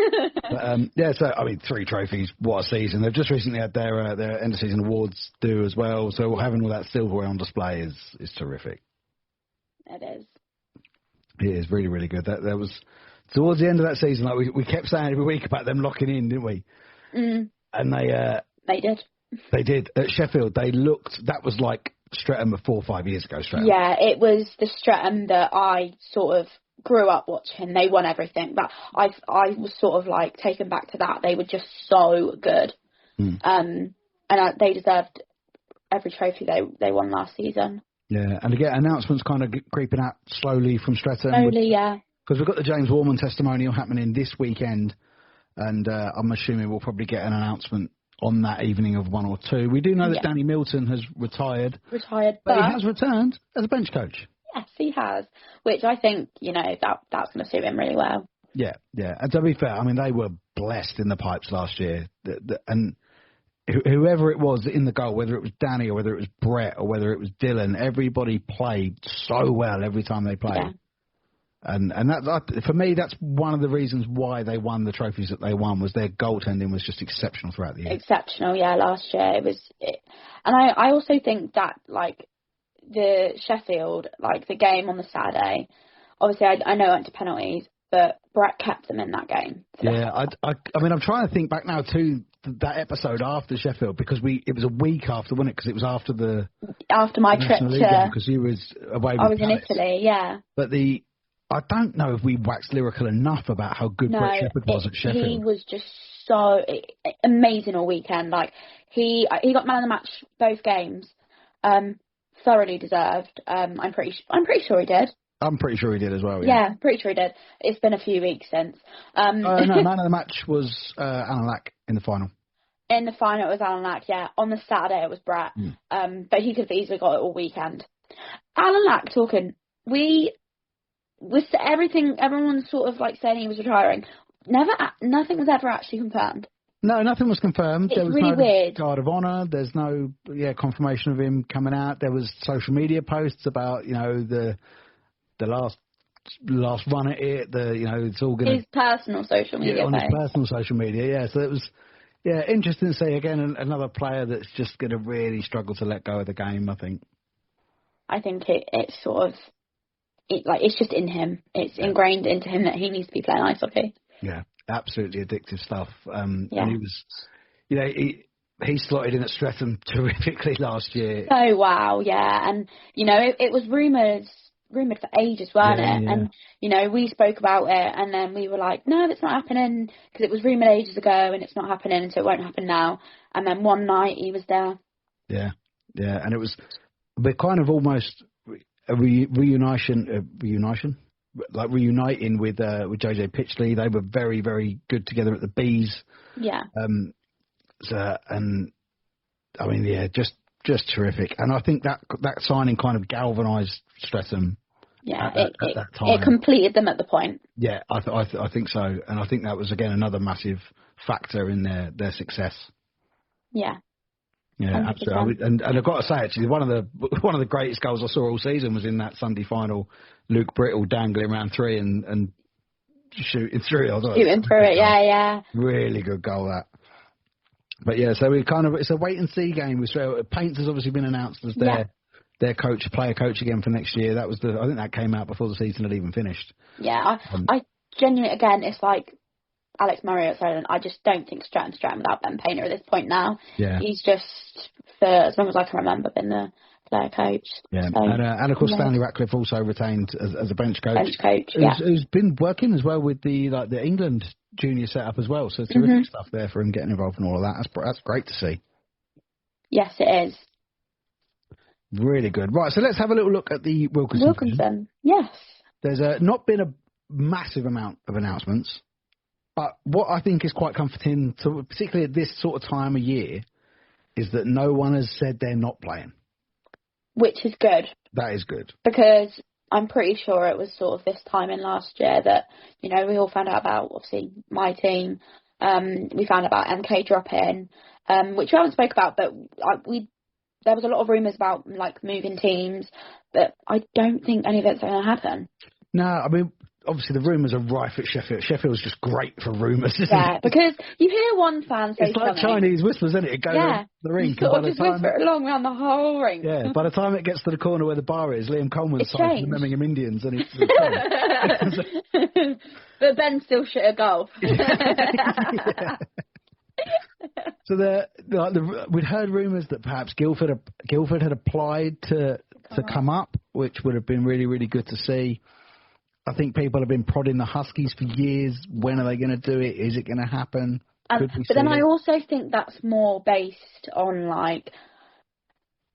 But, so, I mean, 3 trophies. What a season. They've just recently had their end-of-season awards due as well. So having all that silverware on display is terrific. It is. It is really, really good. That was towards the end of that season, like we kept saying every week about them locking in, didn't we? Mm. And they did. They did. At Sheffield, that was like Streatham of 4 or 5 years ago, Streatham. Yeah, it was the Streatham that I sort of grew up watching. They won everything. But I was sort of like taken back to that. They were just so good. Mm. They deserved every trophy they won last season. Yeah, and again, announcements kind of creeping out slowly from Streatham. Yeah. Because we've got the James Warman testimonial happening this weekend, and I'm assuming we'll probably get an announcement on that evening of 1 or 2. We do know that Danny Milton has retired. But he has returned as a bench coach. Yes, he has, which I think, that's going to suit him really well. Yeah. And to be fair, I mean, they were blessed in the pipes last year. And whoever it was in the goal, whether it was Danny or whether it was Brett or whether it was Dylan, everybody played so well every time they played. Yeah. And that, for me, that's one of the reasons why they won the trophies that they won, was their goaltending was just exceptional throughout the year. Exceptional, yeah, last year. It was, and I also think that, like, the Sheffield, like, the game on the Saturday, obviously I know it went to penalties, but Brett kept them in that game. So. Yeah, I mean, I'm trying to think back now to that episode after Sheffield, because it was a week after, wasn't it? Because it was after my trip to... Because you was away with I was Palace. In Italy, yeah. But I don't know if we waxed lyrical enough about how good Brett Shepherd was at Sheffield. He was just so amazing all weekend. Like he got man of the match both games. thoroughly deserved. I'm pretty sure he did. I'm pretty sure he did as well. Yeah, pretty sure he did. It's been a few weeks since. No, man of the match was Alan Lack in the final. In the final, it was Alan Lack, yeah. On the Saturday, it was Brett. But he could have easily got it all weekend. Alan Lack talking, everyone's sort of like saying he was retiring. Nothing was ever actually confirmed. No, nothing was confirmed. It's there was really no weird. Guard of Honour. There's no confirmation of him coming out. There was social media posts about the last run at it. It's all going his personal social media on post. his personal social media. Yeah, so it was interesting to see again another player that's just going to really struggle to let go of the game. I think it's sort of it's just in him. It's ingrained into him that he needs to be playing ice hockey. Yeah, absolutely addictive stuff. And he was, he slotted in at Streatham terrifically last year. Oh wow, yeah, and it was rumoured for ages, weren't it? Yeah. And we spoke about it, and then we were like, no, that's not happening because it was rumoured ages ago, and it's not happening, so it won't happen now. And then one night he was there. Yeah, and it was we're kind of almost a reuniting with JJ Pitchley. They were very, very good together at the Bees. Yeah. Just terrific. And I think that signing kind of galvanised Streatham. Yeah, at that time. It completed them at the point. Yeah, I think so, and I think that was again another massive factor in their success. Yeah. Yeah, 100%. absolutely. And I've got to say, actually, one of the greatest goals I saw all season was in that Sunday final. Luke Brittle dangling around three and shooting through it. Shooting through it, yeah. Really good goal, that. But yeah, so it's a wait and see game. Paints has obviously been announced as their player coach again for next year. That was I think that came out before the season had even finished. Yeah, I genuinely, again, it's like Alex Murray said, I just don't think Stratton without Ben Painter at this point now. Yeah. He's just, for as long as I can remember, been the player coach. Yeah, so, and of course Stanley Ratcliffe also retained as a bench coach. Bench coach, yeah. Who's been working as well with the England junior setup as well. So terrific stuff there for him getting involved in all of that. That's great to see. Yes, it is. Really good. Right, so let's have a little look at the Wilkinson. Wilkinson, yes. There's not been a massive amount of announcements. But what I think is quite comforting, particularly at this sort of time of year, is that no one has said they're not playing. Which is good. That is good. Because I'm pretty sure it was sort of this time in last year that, we all found out about, obviously, my team. We found out about MK dropping, which we haven't spoke about, but there was a lot of rumours about, moving teams, but I don't think any of it's going to happen. No, I mean, obviously the rumours are rife at Sheffield. Sheffield's just great for rumours, isn't it? Yeah, because you hear one fan say it's like something. Chinese whistles, isn't it? It goes around the ring. You sort of just whisper it along around the whole ring. Yeah, by the time it gets to the corner where the bar is, Liam Coleman's signed for the Birmingham Indians, and it's But Ben's still shit at golf. Yeah. So we'd heard rumours that perhaps Guildford had applied to come up, which would have been really, really good to see. I think people have been prodding the Huskies for years. When are they going to do it? Is it going to happen? But then I also think that's more based on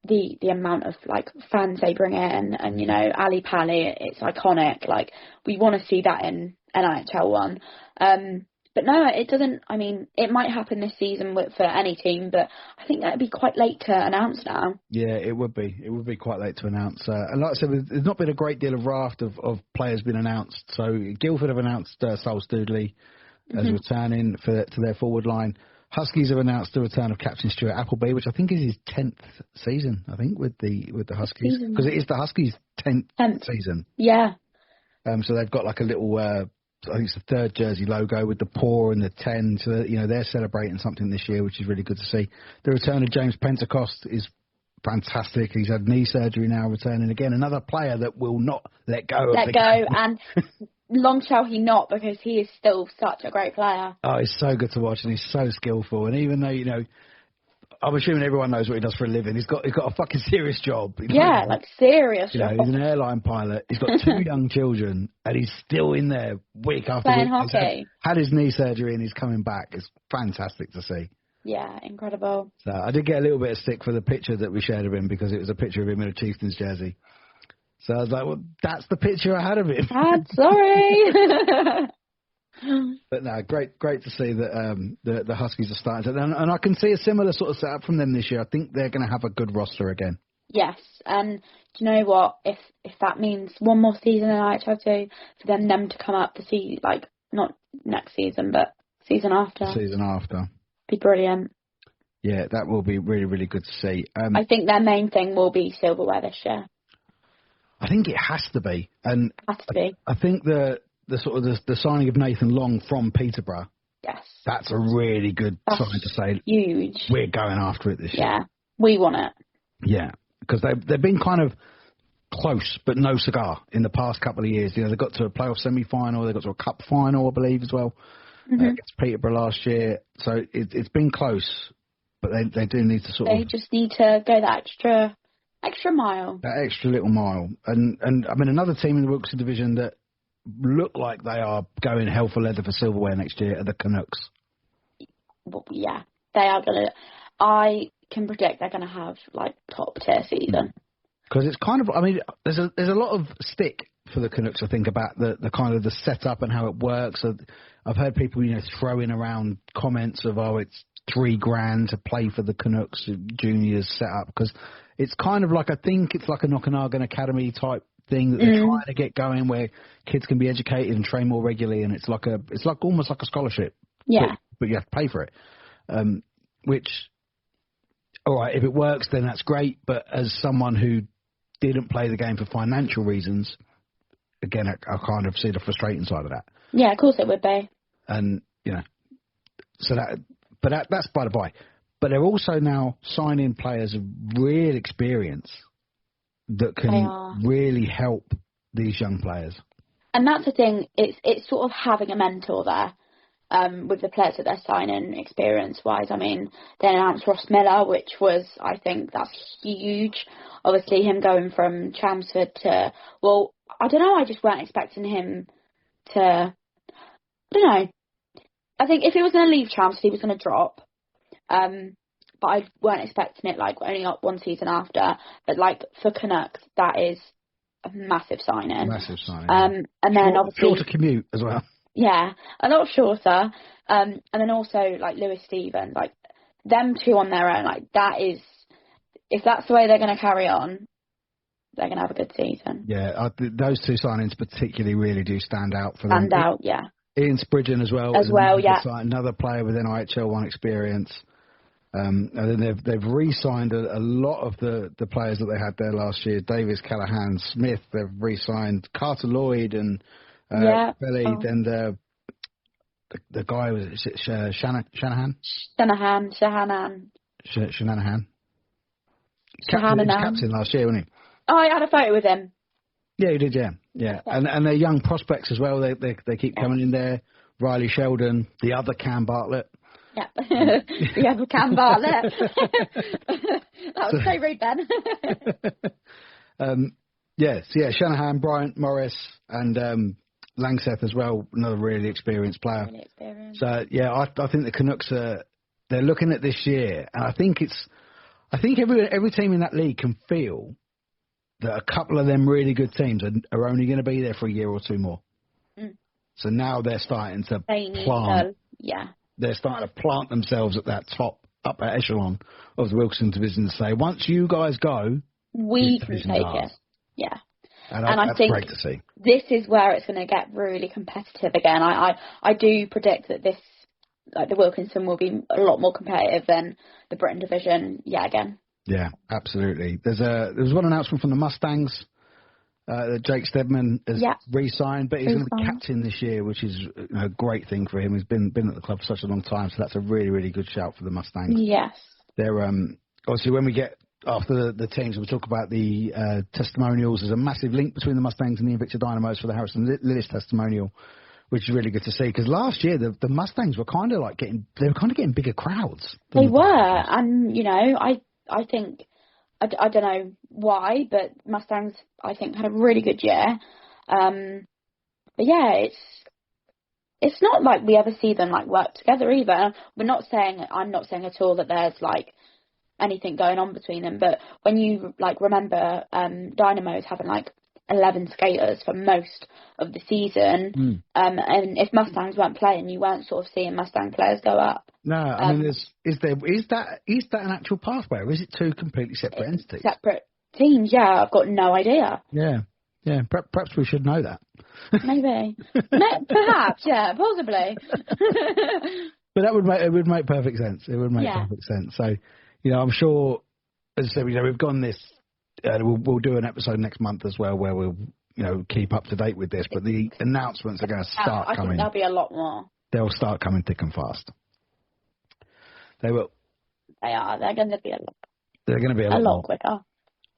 the amount of fans they bring in, and Ali Pally, it's iconic. We want to see that in NHL one. But no, it doesn't. I mean, it might happen this season for any team, but I think that'd be quite late to announce now. Yeah, it would be. It would be quite late to announce. And like I said, there's not been a great deal of raft of players being announced. So Guildford have announced Sol Stoodley as returning to their forward line. Huskies have announced the return of Captain Stuart Appleby, which I think is his 10th season. I think with the Huskies, because it is the Huskies' 10th season. Yeah. So they've got a little. I think it's the third jersey logo with the paw and the 10. So, they're celebrating something this year, which is really good to see. The return of James Pentecost is fantastic. He's had knee surgery now, returning again. Another player that will not let go of the game. And long shall he not, because he is still such a great player. Oh, he's so good to watch, and he's so skillful. And even though, I'm assuming everyone knows what he does for a living. He's got a fucking serious job. Yeah, serious job. He's an airline pilot. He's got 2 young children, and he's still in there week after playing week. Hockey. He's had his knee surgery, and he's coming back. It's fantastic to see. Yeah, incredible. So I did get a little bit of stick for the picture that we shared of him because it was a picture of him in a Chieftains jersey. So I was like, well, that's the picture I had of him. Sorry. But no, great to see that the Huskies are starting to, and I can see a similar sort of setup from them this year. I think they're going to have a good roster again. Yes, and do you know what? If that means one more season in IHL2 for them to come up to see, like, not next season, but season after. Be brilliant. Yeah, that will be really, really good to see. I think their main thing will be silverware this year. I think it has to be, and Has to be. I think the signing of Nathan Long from Peterborough. Yes. That's a really good sign to say. Huge. We're going after it this year. Yeah, we want it. Yeah, because they've been kind of close, but no cigar in the past couple of years. You know, they got to a playoff semi-final, they got to a cup final, I believe, as well. Against Peterborough last year. So it's been close, but they do need to They just need to go that extra mile. That extra little mile. And I mean, another team in the Wilkinson Division that look like they are going hell for leather for silverware next year are the Canucks. Well, yeah, they are going to. I can predict they're going to have, like, top tier season. Because it's kind of, I mean, there's a lot of stick for the Canucks, I think, about the kind of the setup and how it works. I've heard people, throwing around comments of, it's $3,000 to play for the Canucks juniors setup, because it's kind of like, I think it's like a Knockanagan Academy type thing that they're trying to get going, where kids can be educated and train more regularly, and it's almost like a scholarship. Yeah. But you have to pay for it. Which, all right, if it works, then that's great. But as someone who didn't play the game for financial reasons, again, I kind of see the frustrating side of that. Yeah, of course it would be. And, so that's by the by. But they're also now signing players of real experience that can really help these young players. And that's the thing, it's sort of having a mentor there with the players that they're signing experience-wise. I mean, they announced Ross Miller, which was, I think, that's huge. Obviously, him going from Chelmsford to, well, I don't know, I just weren't expecting him to, I don't know. I think if he was going to leave Chelmsford, he was going to drop. But I weren't expecting it, like, only up one season after. But, like, for Canucks, that is a massive signing. And then, obviously... Shorter commute as well. Yeah, a lot shorter. And then also, like, Lewis Stevens, like, them two on their own, like, that is... If that's the way they're going to carry on, they're going to have a good season. Yeah, those two signings particularly really do stand out for them. Yeah. Ian Spridgen as well. Another player with IHL1 experience. And then they've re-signed a lot of the players that they had there last year. Davis, Callahan, Smith. They've re-signed Carter Lloyd and Belly. Then the guy was Shanahan. He was captain last year, wasn't he? Oh, I had a photo with him. Yeah, he did. Yeah. And they're young prospects as well. They keep coming in there. Riley Sheldon, the other Cam Bartlett. Yeah, we have Cam Bartlett. That was so rude, Ben. Shanahan, Bryant, Morris, and Langseth as well, another really experienced player. So I think the Canucks they're looking at this year, and I think every team in that league can feel that a couple of them really good teams are only going to be there for a year or two more. So now they're starting to plant. They're starting to plant themselves at that upper echelon of the Wilkinson Division to say, once you guys go, we can take it. Yeah. And I think great to see. This is where it's going to get really competitive again. I do predict that this, like, the Wilkinson will be a lot more competitive than the Britton Division. Yeah, again. Yeah, absolutely. There was one announcement from the Mustangs that Jake Stedman has re-signed, but he's going to be captain this year, which is a great thing for him. He's been at the club for such a long time, so that's a really, really good shout for the Mustangs. Yes. They're obviously, when we get after the teams, we'll talk about the testimonials. There's a massive link between the Mustangs and the Invicta Dynamos for the Harrison Lillis testimonial, which is really good to see, because last year the Mustangs were kind of getting bigger crowds. They were, and I think, I don't know why, but Mustangs, I think, had a really good year. But yeah, it's not like we ever see them like work together either. I'm not saying at all that there's like anything going on between them, but when you like remember Dynamo's having like 11 skaters for most of the season, and if Mustangs weren't playing, you weren't sort of seeing Mustang players go up. No, I mean, is that an actual pathway, or is it two completely separate entities? Separate teams, yeah. I've got no idea. Yeah. Perhaps we should know that. Maybe, perhaps, yeah, possibly. But it would make perfect sense. It would make perfect sense. So, I'm sure, as I said, we've gone this. We'll do an episode next month as well, where we'll keep up to date with this. But the announcements are going to start coming. I think there'll be a lot more. They'll start coming thick and fast. They will. They are. They're going to be a lot. They're going to be a lot quicker.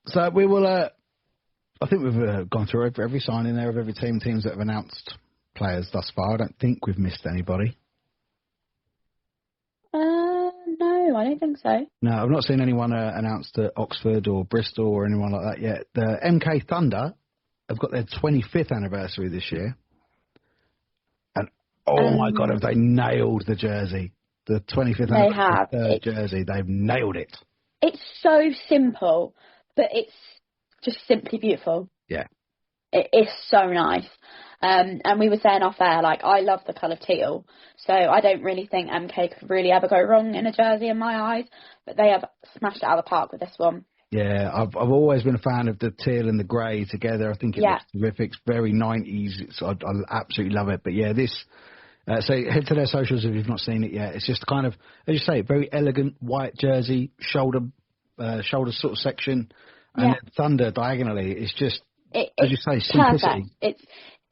So we will. I think we've gone through every signing there of every teams that have announced players thus far. I don't think we've missed anybody. No, I don't think so. No, I've not seen anyone announced at Oxford or Bristol or anyone like that yet. The MK Thunder have got their 25th anniversary this year. And, my God, have they nailed the jersey. The 25th anniversary jersey. They've nailed it. It's so simple, but it's just simply beautiful. Yeah. It is so nice. And we were saying off air, like, I love the colour teal. So I don't really think MK could really ever go wrong in a jersey in my eyes. But they have smashed it out of the park with this one. Yeah, I've always been a fan of the teal and the grey together. I think it looks terrific. It's very 90s. I absolutely love it. But yeah, this... so head to their socials if you've not seen it yet. It's just kind of, as you say, very elegant white jersey, shoulder sort of section. And Thunder diagonally. It's just, as you say, simplicity. Perfect.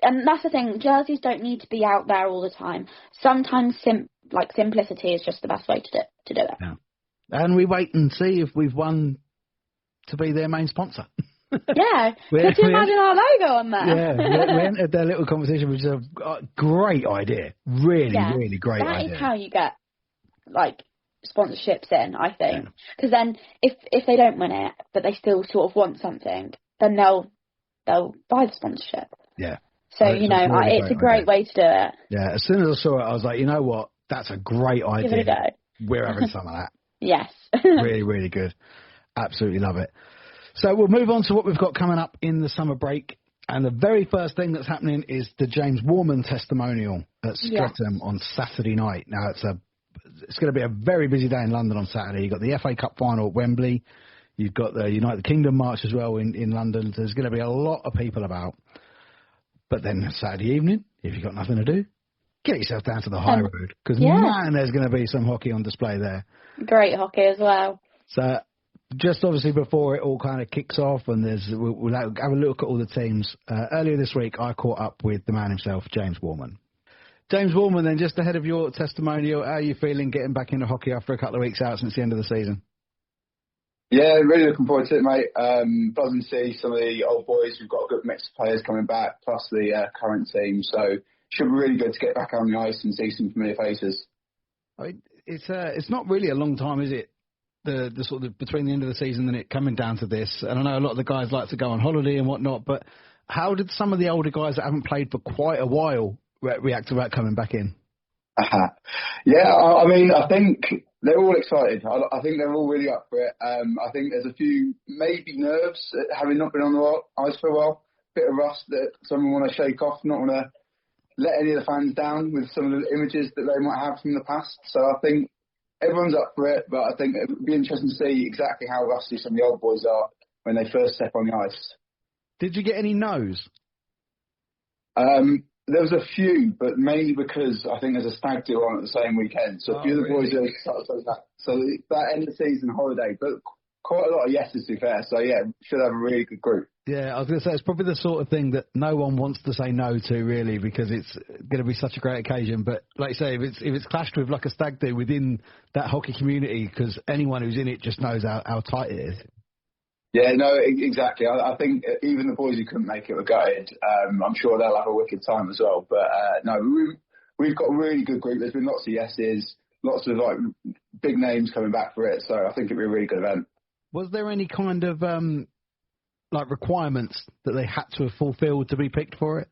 And that's the thing. Jerseys don't need to be out there all the time. Sometimes simplicity is just the best way to do it. Yeah. And we wait and see if we've won to be their main sponsor. Yeah. Could you imagine our logo on there? Yeah. We entered their little conversation, which is a great idea. Really great idea. That is how you get sponsorships in, I think. Because then if they don't win it, but they still sort of want something, then they'll buy the sponsorship. Yeah. So, it's a great way to do it. Yeah, as soon as I saw it, I was like, you know what? That's a great idea. Give it a go. We're having some of that. Yes. Really good. Absolutely love it. So we'll move on to what we've got coming up in the summer break. And the very first thing that's happening is the James Warman Testimonial at Streatham on Saturday night. Now, it's going to be a very busy day in London on Saturday. You've got the FA Cup final at Wembley. You've got the United Kingdom March as well in London. There's going to be a lot of people about. But then Saturday evening, if you've got nothing to do, get yourself down to the High Road. Because, man, there's going to be some hockey on display there. Great hockey as well. So just obviously before it all kind of kicks off and we'll have a look at all the teams. Earlier this week, I caught up with the man himself, James Warman. James Warman, then, just ahead of your testimonial, how are you feeling getting back into hockey after a couple of weeks out since the end of the season? Yeah, really looking forward to it, mate. Buzzing to see some of the old boys. We've got a good mix of players coming back, plus the current team. So should be really good to get back on the ice and see some familiar faces. I mean, it's not really a long time, is it? The sort of between the end of the season and it coming down to this. And I know a lot of the guys like to go on holiday and whatnot, but how did some of the older guys that haven't played for quite a while react to that coming back in? Yeah, I mean, I think they're all excited. I think they're all really up for it. I think there's a few maybe nerves having not been on the ice for a while. Bit of rust that someone want to shake off, not want to let any of the fans down with some of the images that they might have from the past. So I think everyone's up for it, but I think it would be interesting to see exactly how rusty some of the old boys are when they first step on the ice. Did you get any no's? There was a few, but mainly because I think there's a stag do on at the same weekend. So a few of the boys are excited about that. So that end of season holiday, but quite a lot of yeses to be fair. So yeah, should have a really good group. Yeah, I was going to say it's probably the sort of thing that no one wants to say no to really, because it's going to be such a great occasion. But like you say, if it's clashed with like a stag do within that hockey community, because anyone who's in it just knows how tight it is. Yeah, no, exactly. I think even the boys who couldn't make it were gutted. I'm sure they'll have a wicked time as well. But no, we've got a really good group. There's been lots of yeses, lots of big names coming back for it. So I think it'll be a really good event. Was there any kind of requirements that they had to have fulfilled to be picked for it?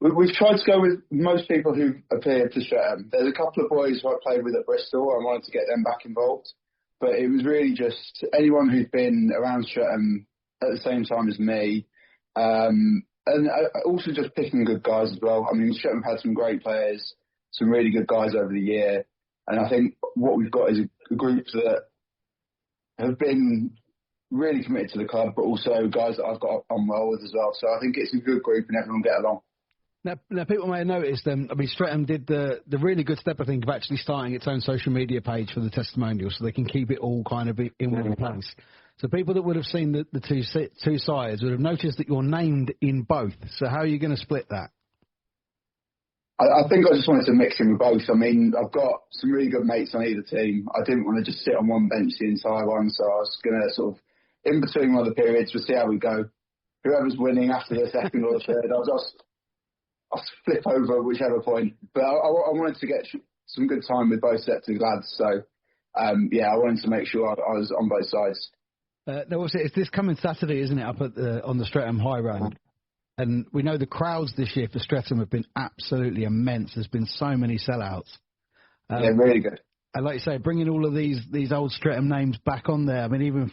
We've tried to go with most people who appeared to Streatham. There's a couple of boys who I played with at Bristol. I wanted to get them back involved. But it was really just anyone who's been around Streatham at the same time as me. And also just picking good guys as well. I mean, Streatham had some great players, some really good guys over the year. And I think what we've got is a group that have been really committed to the club, but also guys that I've got on well with as well. So I think it's a good group and everyone get along. Now people may have noticed, Streatham did the really good step, I think, of actually starting its own social media page for the Testimonial, so they can keep it all kind of in one place. So people that would have seen the two sides would have noticed that you're named in both. So how are you going to split that? I think I just wanted to mix in with both. I mean, I've got some really good mates on either team. I didn't want to just sit on one bench the entire one, so I was going to sort of, in between one of the periods, we'll see how we go. Whoever's winning after the second or the third, I'll flip over whichever point. But I wanted to get some good time with both sets of lads, so I wanted to make sure I was on both sides. Now, it's this coming Saturday, isn't it, up on the Streatham High Road? And we know the crowds this year for Streatham have been absolutely immense. There's been so many sellouts. Yeah, really good. And like you say, bringing all of these old Streatham names back on there. I mean,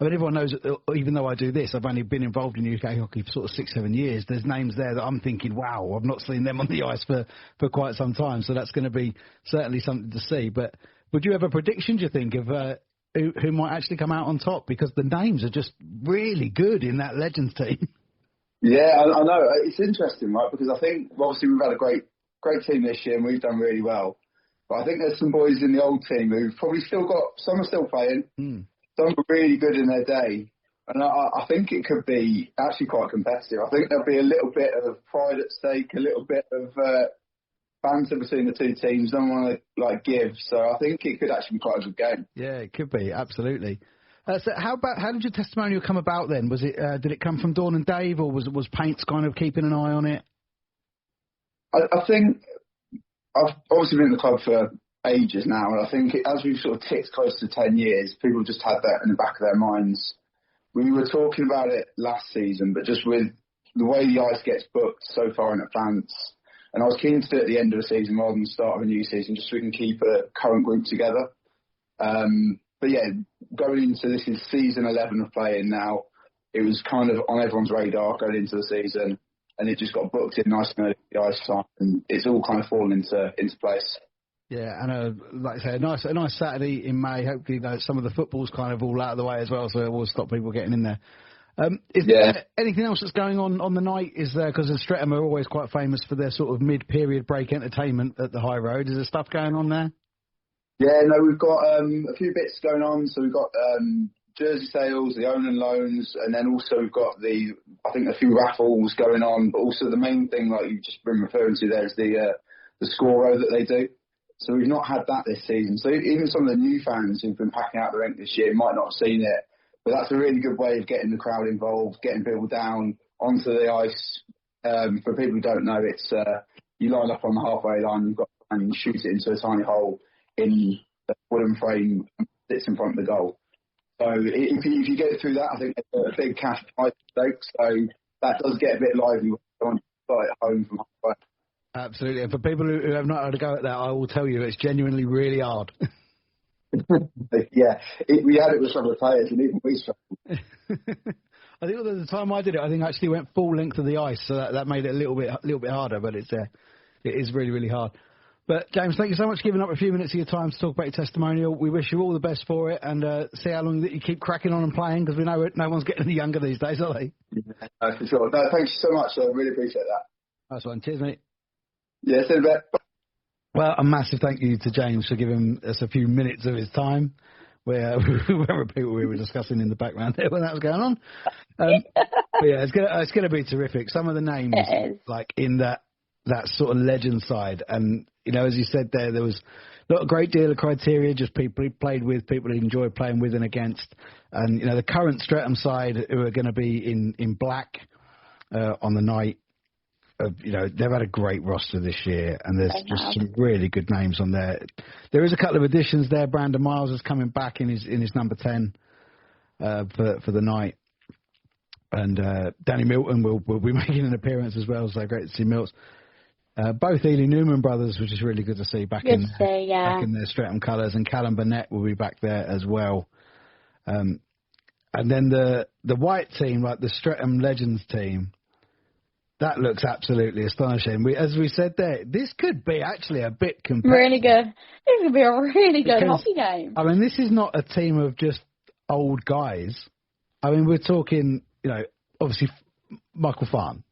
everyone knows, even though I do this, I've only been involved in UK hockey for sort of 6-7 years. There's names there that I'm thinking, wow, I've not seen them on the ice for quite some time. So that's going to be certainly something to see. But would you have a prediction, do you think, of who might actually come out on top? Because the names are just really good in that Legends team. Yeah, I know. It's interesting, right? Because I think, obviously, we've had a great team this year and we've done really well. But I think there's some boys in the old team who've probably still got, some are still playing, some are really good in their day. And I think it could be actually quite competitive. I think there'll be a little bit of pride at stake, a little bit of banter between the two teams. Don't want to give. So I think it could actually be quite a good game. Yeah, it could be, absolutely. So how did your testimonial come about then? Was it did it come from Dawn and Dave, or was Paints kind of keeping an eye on it? I think I've obviously been in the club for ages now, and I think as we've sort of ticked close to 10 years, people just had that in the back of their minds. We were talking about it last season, but just with the way the ice gets booked so far in advance, and I was keen to do it at the end of the season rather than the start of a new season, just so we can keep a current group together. But yeah, going into this is season 11 of playing now. It was kind of on everyone's radar going into the season, and it just got booked in nice and early the ice time, and it's all kind of fallen into place. Yeah, and like I say, a nice Saturday in May. Hopefully, some of the football's kind of all out of the way as well, so it will stop people getting in there. Is there anything else that's going on the night? Is there, because Streatham are always quite famous for their sort of mid-period break entertainment at the High Road. Is there stuff going on there? Yeah, no, we've got a few bits going on. So we've got jersey sales, the own and loans, and then also we've got I think a few raffles going on. But also the main thing, like you've just been referring to there, is the score row that they do. So we've not had that this season. So even some of the new fans who've been packing out the rink this year might not have seen it. But that's a really good way of getting the crowd involved, getting people down onto the ice. For people who don't know, it's you line up on the halfway line, you've got and you shoot it into a tiny hole in the wooden frame and sits in front of the goal. So if you get through that, I think it's a big cash prize stake. So that does get a bit lively when you start at home from halfway. Absolutely. And for people who have not had a go at that, I will tell you it's genuinely really hard. Yeah, we had it with some of the players, and even we struggled. I think the time I did it, I think I actually went full length of the ice, so that made it a little bit harder. But it is really, really hard. But James, thank you so much for giving up a few minutes of your time to talk about your testimonial. We wish you all the best for it, and see how long that you keep cracking on and playing, because we know no one's getting any younger these days, are they? Yeah, for sure. No, thank you so much. I really appreciate that. Nice one. Cheers, mate. Yeah, see you in a bit. Well, a massive thank you to James for giving us a few minutes of his time. Where people we were discussing in the background there when that was going on. But yeah, it's going to be terrific. Some of the names, like in that sort of legend side, and as you said there was not a great deal of criteria, just people he played with, people he enjoyed playing with and against, and the current Streatham side who are going to be in black on the night. They've had a great roster this year, and there's just some really good names on there. There is a couple of additions there. Brandon Miles is coming back in his number 10 for the night. And Danny Milton will be making an appearance as well, so great to see Milts. Both Ely Newman brothers, which is really good to see back in their Streatham colours, and Callum Burnett will be back there as well. And then the white team, like the Streatham Legends team, that looks absolutely astonishing. As we said there, this could be actually a bit competitive. Really good. This could be a really good hockey game. I mean, this is not a team of just old guys. I mean, we're talking, obviously Michael Farn.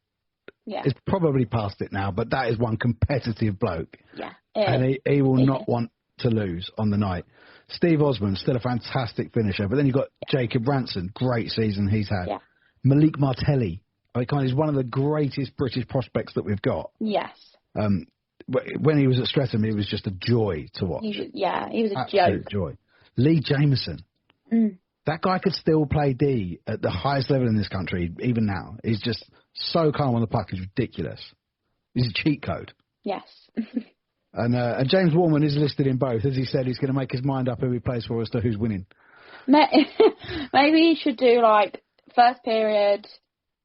Yeah. Is probably past it now, but that is one competitive bloke. Yeah. And he will not want to lose on the night. Steve Osmond, still a fantastic finisher. But then you've got Jacob Ranson, great season he's had. Yeah. Malik Martelli, he's one of the greatest British prospects that we've got. Yes. When he was at Streatham, he was just a joy to watch. He was a absolute joy. Lee Jameson. That guy could still play D at the highest level in this country, even now. He's just so calm on the puck, it's ridiculous. He's a cheat code. Yes. And James Warman is listed in both. As he said, he's going to make his mind up who he plays for as to who's winning. Maybe he should do, first period,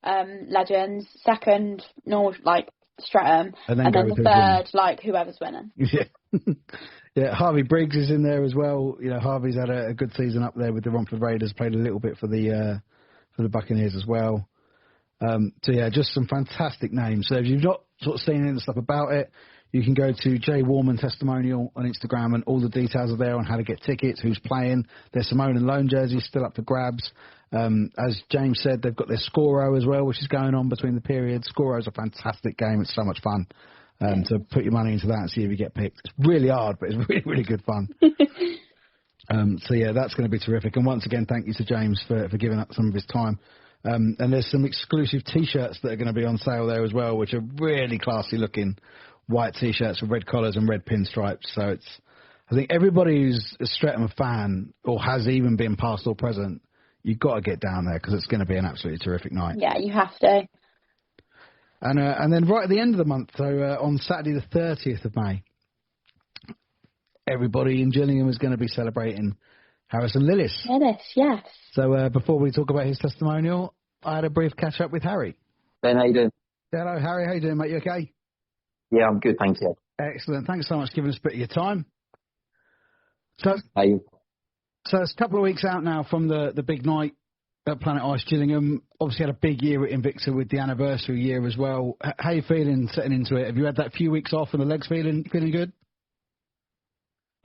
Legends, second, normal, Streatham, and then the third, whoever's winning. Yeah. Yeah, Harvey Briggs is in there as well. Harvey's had a good season up there with the Romford Raiders, played a little bit for the Buccaneers as well. Just some fantastic names. So if you've not sort of seen any of the stuff about it, you can go to J Warman Testimonial on Instagram, and all the details are there on how to get tickets, who's playing. Their Simone and Loan jerseys still up for grabs. As James said, they've got their Scoro as well, which is going on between the periods. Scoro's a fantastic game. It's so much fun. To put your money into that and see if you get picked. It's really hard, but it's really, really good fun. That's going to be terrific. And once again, thank you to James for giving up some of his time. And there's some exclusive T-shirts that are going to be on sale there as well, which are really classy looking white T-shirts with red collars and red pinstripes. So I think everybody who's a Streatham fan or has even been past or present, you've got to get down there because it's going to be an absolutely terrific night. Yeah, you have to. And then right at the end of the month, so on Saturday the 30th of May, everybody in Gillingham is going to be celebrating Harrison Lillis. Lillis, yes. So before we talk about his testimonial, I had a brief catch-up with Harry. Ben, how you doing? Hello, Harry. How you doing, mate? You okay? Yeah, I'm good, thank you. Excellent. Thanks so much for giving us a bit of your time. So it's a couple of weeks out now from the big night at Planet Ice Gillingham. Obviously had a big year at Invicta with the anniversary year as well. How are you feeling setting into it? Have you had that few weeks off and the legs feeling good?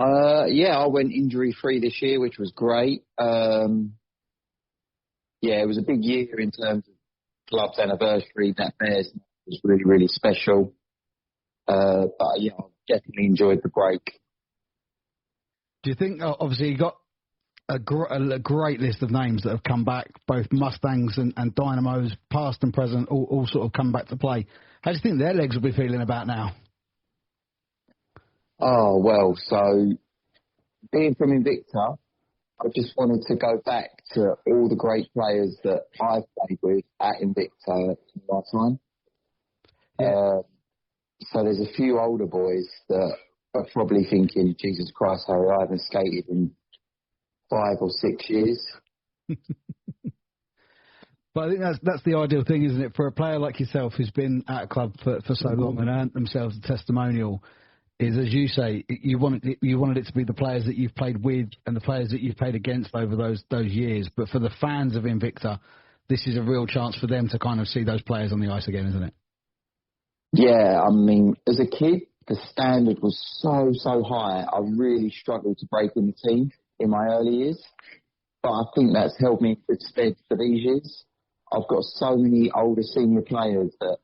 I went injury-free this year, which was great. It was a big year in terms of club's anniversary. That Bears was really, really special. I definitely enjoyed the break. Do you think, obviously, you got a great list of names that have come back, both Mustangs and Dynamos, past and present, all sort of come back to play. How do you think their legs will be feeling about now? Oh, well, so being from Invicta, I just wanted to go back to all the great players that I've played with at Invicta in my time. Yeah. So there's a few older boys that are probably thinking, Jesus Christ, Harry, I haven't skated in 5 or 6 years. But I think that's the ideal thing, isn't it? For a player like yourself who's been at a club for so long and earned themselves a testimonial, is, as you say, you wanted it to be the players that you've played with and the players that you've played against over those years. But for the fans of Invicta, this is a real chance for them to kind of see those players on the ice again, isn't it? Yeah, I mean, as a kid, the standard was so high. I really struggled to break in the team in my early years. But I think that's held me in good stead for these years. I've got so many older senior players that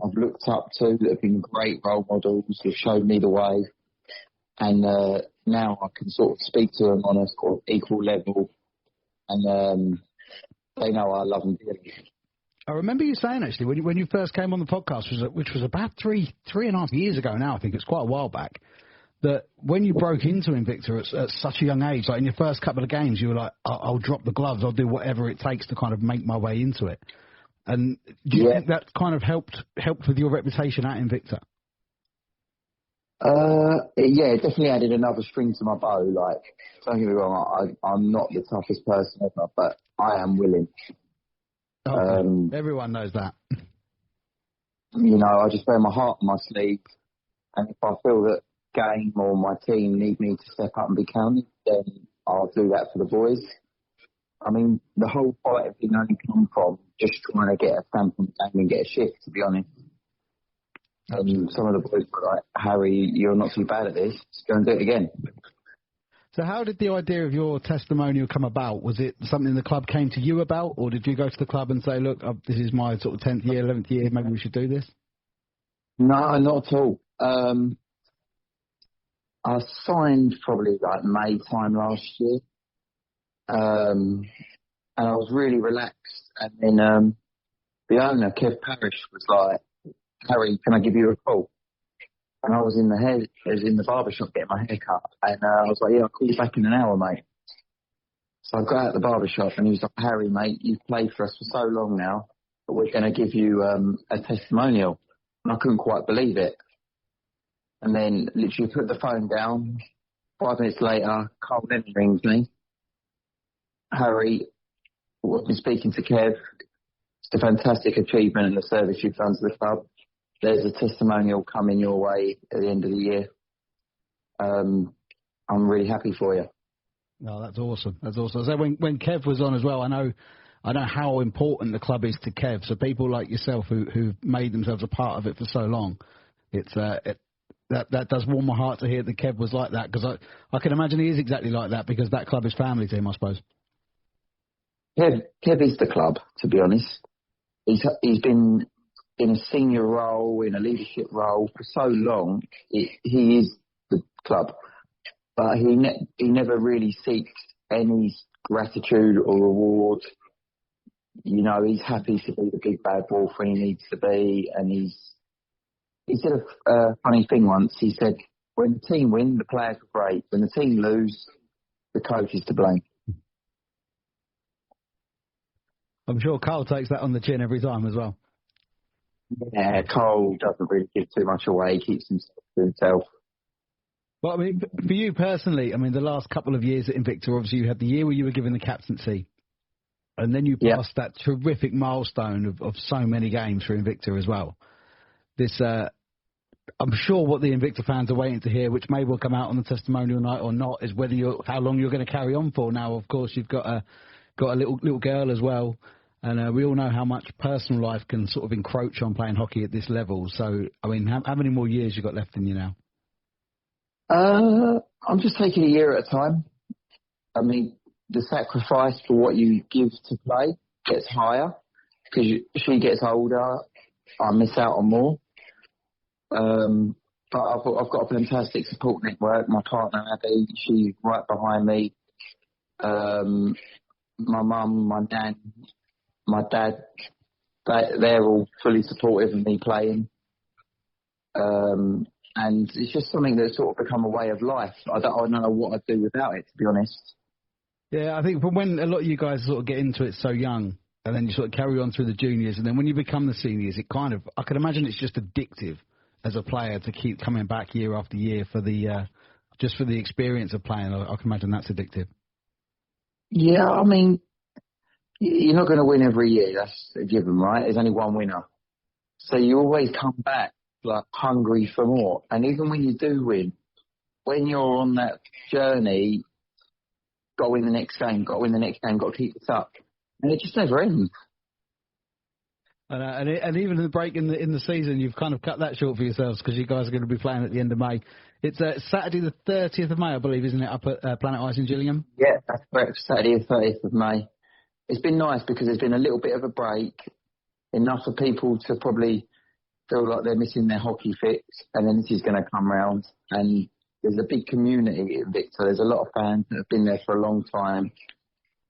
I've looked up to that have been great role models, who've shown me the way. And now I can sort of speak to them on a sort of equal level. And they know I love them dearly. I remember you saying, actually, when you first came on the podcast, which was about three and a half years ago now, I think it's quite a while back, that when you broke into Invicta at such a young age, like in your first couple of games, you were like, I'll drop the gloves, I'll do whatever it takes to kind of make my way into it. And do you think that kind of helped with your reputation at Invicta? It definitely added another string to my bow. Like, don't get me wrong, I'm not the toughest person ever, but I am willing. Everyone knows that. You know, I just wear my heart on my sleeve, and if I feel that game or my team need me to step up and be counted, then I'll do that for the boys. I mean, the whole fight didn't only come from just trying to get a stamp on the game and get a shift, to be honest. And some of the boys were like, Harry, you're not too bad at this. Let's go and do it again. So how did the idea of your testimonial come about? Was it something the club came to you about, or did you go to the club and say, look, this is my sort of 10th year, 11th year, maybe we should do this? No, not at all. I signed probably like May time last year. And I was really relaxed. And then the owner, Kev Parrish, was like, Harry, can I give you a call? And I was in the barbershop getting my hair cut. And I was like, yeah, I'll call you back in an hour, mate. So I got out the barbershop and he was like, Harry, mate, you've played for us for so long now, but we're going to give you a testimonial. And I couldn't quite believe it. And then literally put the phone down. 5 minutes later, Carl Lennon rings me. Harry, I've been speaking to Kev. It's a fantastic achievement and the service you've done to the club. There's a testimonial coming your way at the end of the year. I'm really happy for you. No, that's awesome. That's awesome. So when Kev was on as well, I know how important the club is to Kev. So people like yourself who've made themselves a part of it for so long, it's that does warm my heart to hear that Kev was like that, because I can imagine he is exactly like that, because that club is family to him, I suppose. Kev is the club, to be honest. He's been in a senior role, in a leadership role for so long. He is the club, but he never really seeks any gratitude or reward. You know, he's happy to be the big bad wolf when he needs to be, and he said a funny thing once. He said, when the team win, the players are great. When the team lose, the coach is to blame. I'm sure Carl takes that on the chin every time as well. Yeah, Carl doesn't really give too much away. He keeps himself to himself. Well, I mean, for you personally, I mean, the last couple of years at Invicta, obviously you had the year where you were given the captaincy, and then you passed that terrific milestone of so many games for Invicta as well. This, I'm sure what the Invicta fans are waiting to hear, which may well come out on the testimonial night or not, is whether how long you're going to carry on for. Now, of course, you've got a little girl as well. And we all know how much personal life can sort of encroach on playing hockey at this level. So, I mean, how many more years you got left in you now? I'm just taking a year at a time. I mean, the sacrifice for what you give to play gets higher because she gets older. I miss out on more. But I've got a fantastic support network. My partner, Abby, she's right behind me. My mum, my nan, my dad, they're all fully supportive of me playing. And it's just something that's sort of become a way of life. I don't know what I'd do without it, to be honest. Yeah, I think from when a lot of you guys sort of get into it so young, and then you sort of carry on through the juniors, and then when you become the seniors, it kind of, I can imagine it's just addictive as a player to keep coming back year after year for the just for the experience of playing. I can imagine that's addictive. Yeah, I mean, you're not going to win every year. That's a given, right? There's only one winner. So you always come back like hungry for more. And even when you do win, when you're on that journey, got to win the next game, got to keep it up. And it just never ends. And even the break in the season, you've kind of cut that short for yourselves because you guys are going to be playing at the end of May. It's Saturday the 30th of May, I believe, isn't it, up at Planet Ice in Gillingham? Yeah, that's correct. Saturday the 30th of May. It's been nice because there's been a little bit of a break, enough for people to probably feel like they're missing their hockey fix, and then this is going to come round. And there's a big community in Victor. There's a lot of fans that have been there for a long time,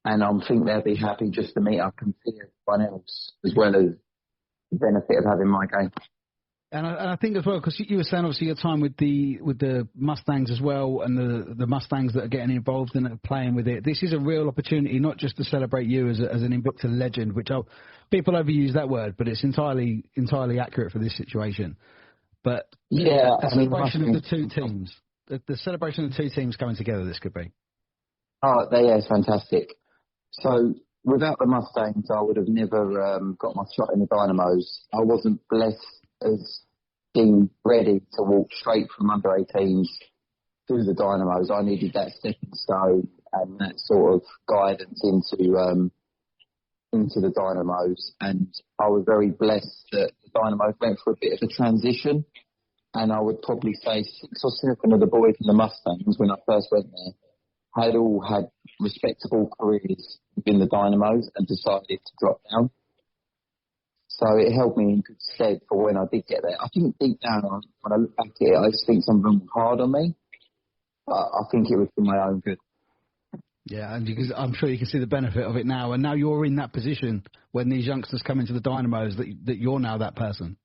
and I think they'll be happy just to meet up and see everyone else, as well as the benefit of having my game. And I think as well, because you were saying obviously your time with the Mustangs as well, and the Mustangs that are getting involved and playing with it. This is a real opportunity, not just to celebrate you as an Invicta legend, which people overuse that word, but it's entirely accurate for this situation. But yeah, the celebration of the two teams, the celebration of the two teams coming together, this could be. Oh, yeah, it's fantastic. So without the Mustangs, I would have never got my shot in the Dynamos. I wasn't blessed as being ready to walk straight from under 18s to the Dynamos. I needed that stepping stone and that sort of guidance into the Dynamos. And I was very blessed that the Dynamos went for a bit of a transition. And I would probably say 6 or 7 of the boys in the Mustangs, when I first went there, had all had respectable careers within the Dynamos and decided to drop down. So it held me in good stead for when I did get there. I think deep down, when I look back at it, I just think some of them were hard on me. But I think it was for my own good. Yeah, and I'm sure you can see the benefit of it now. And now you're in that position when these youngsters come into the Dynamos that you're now that person.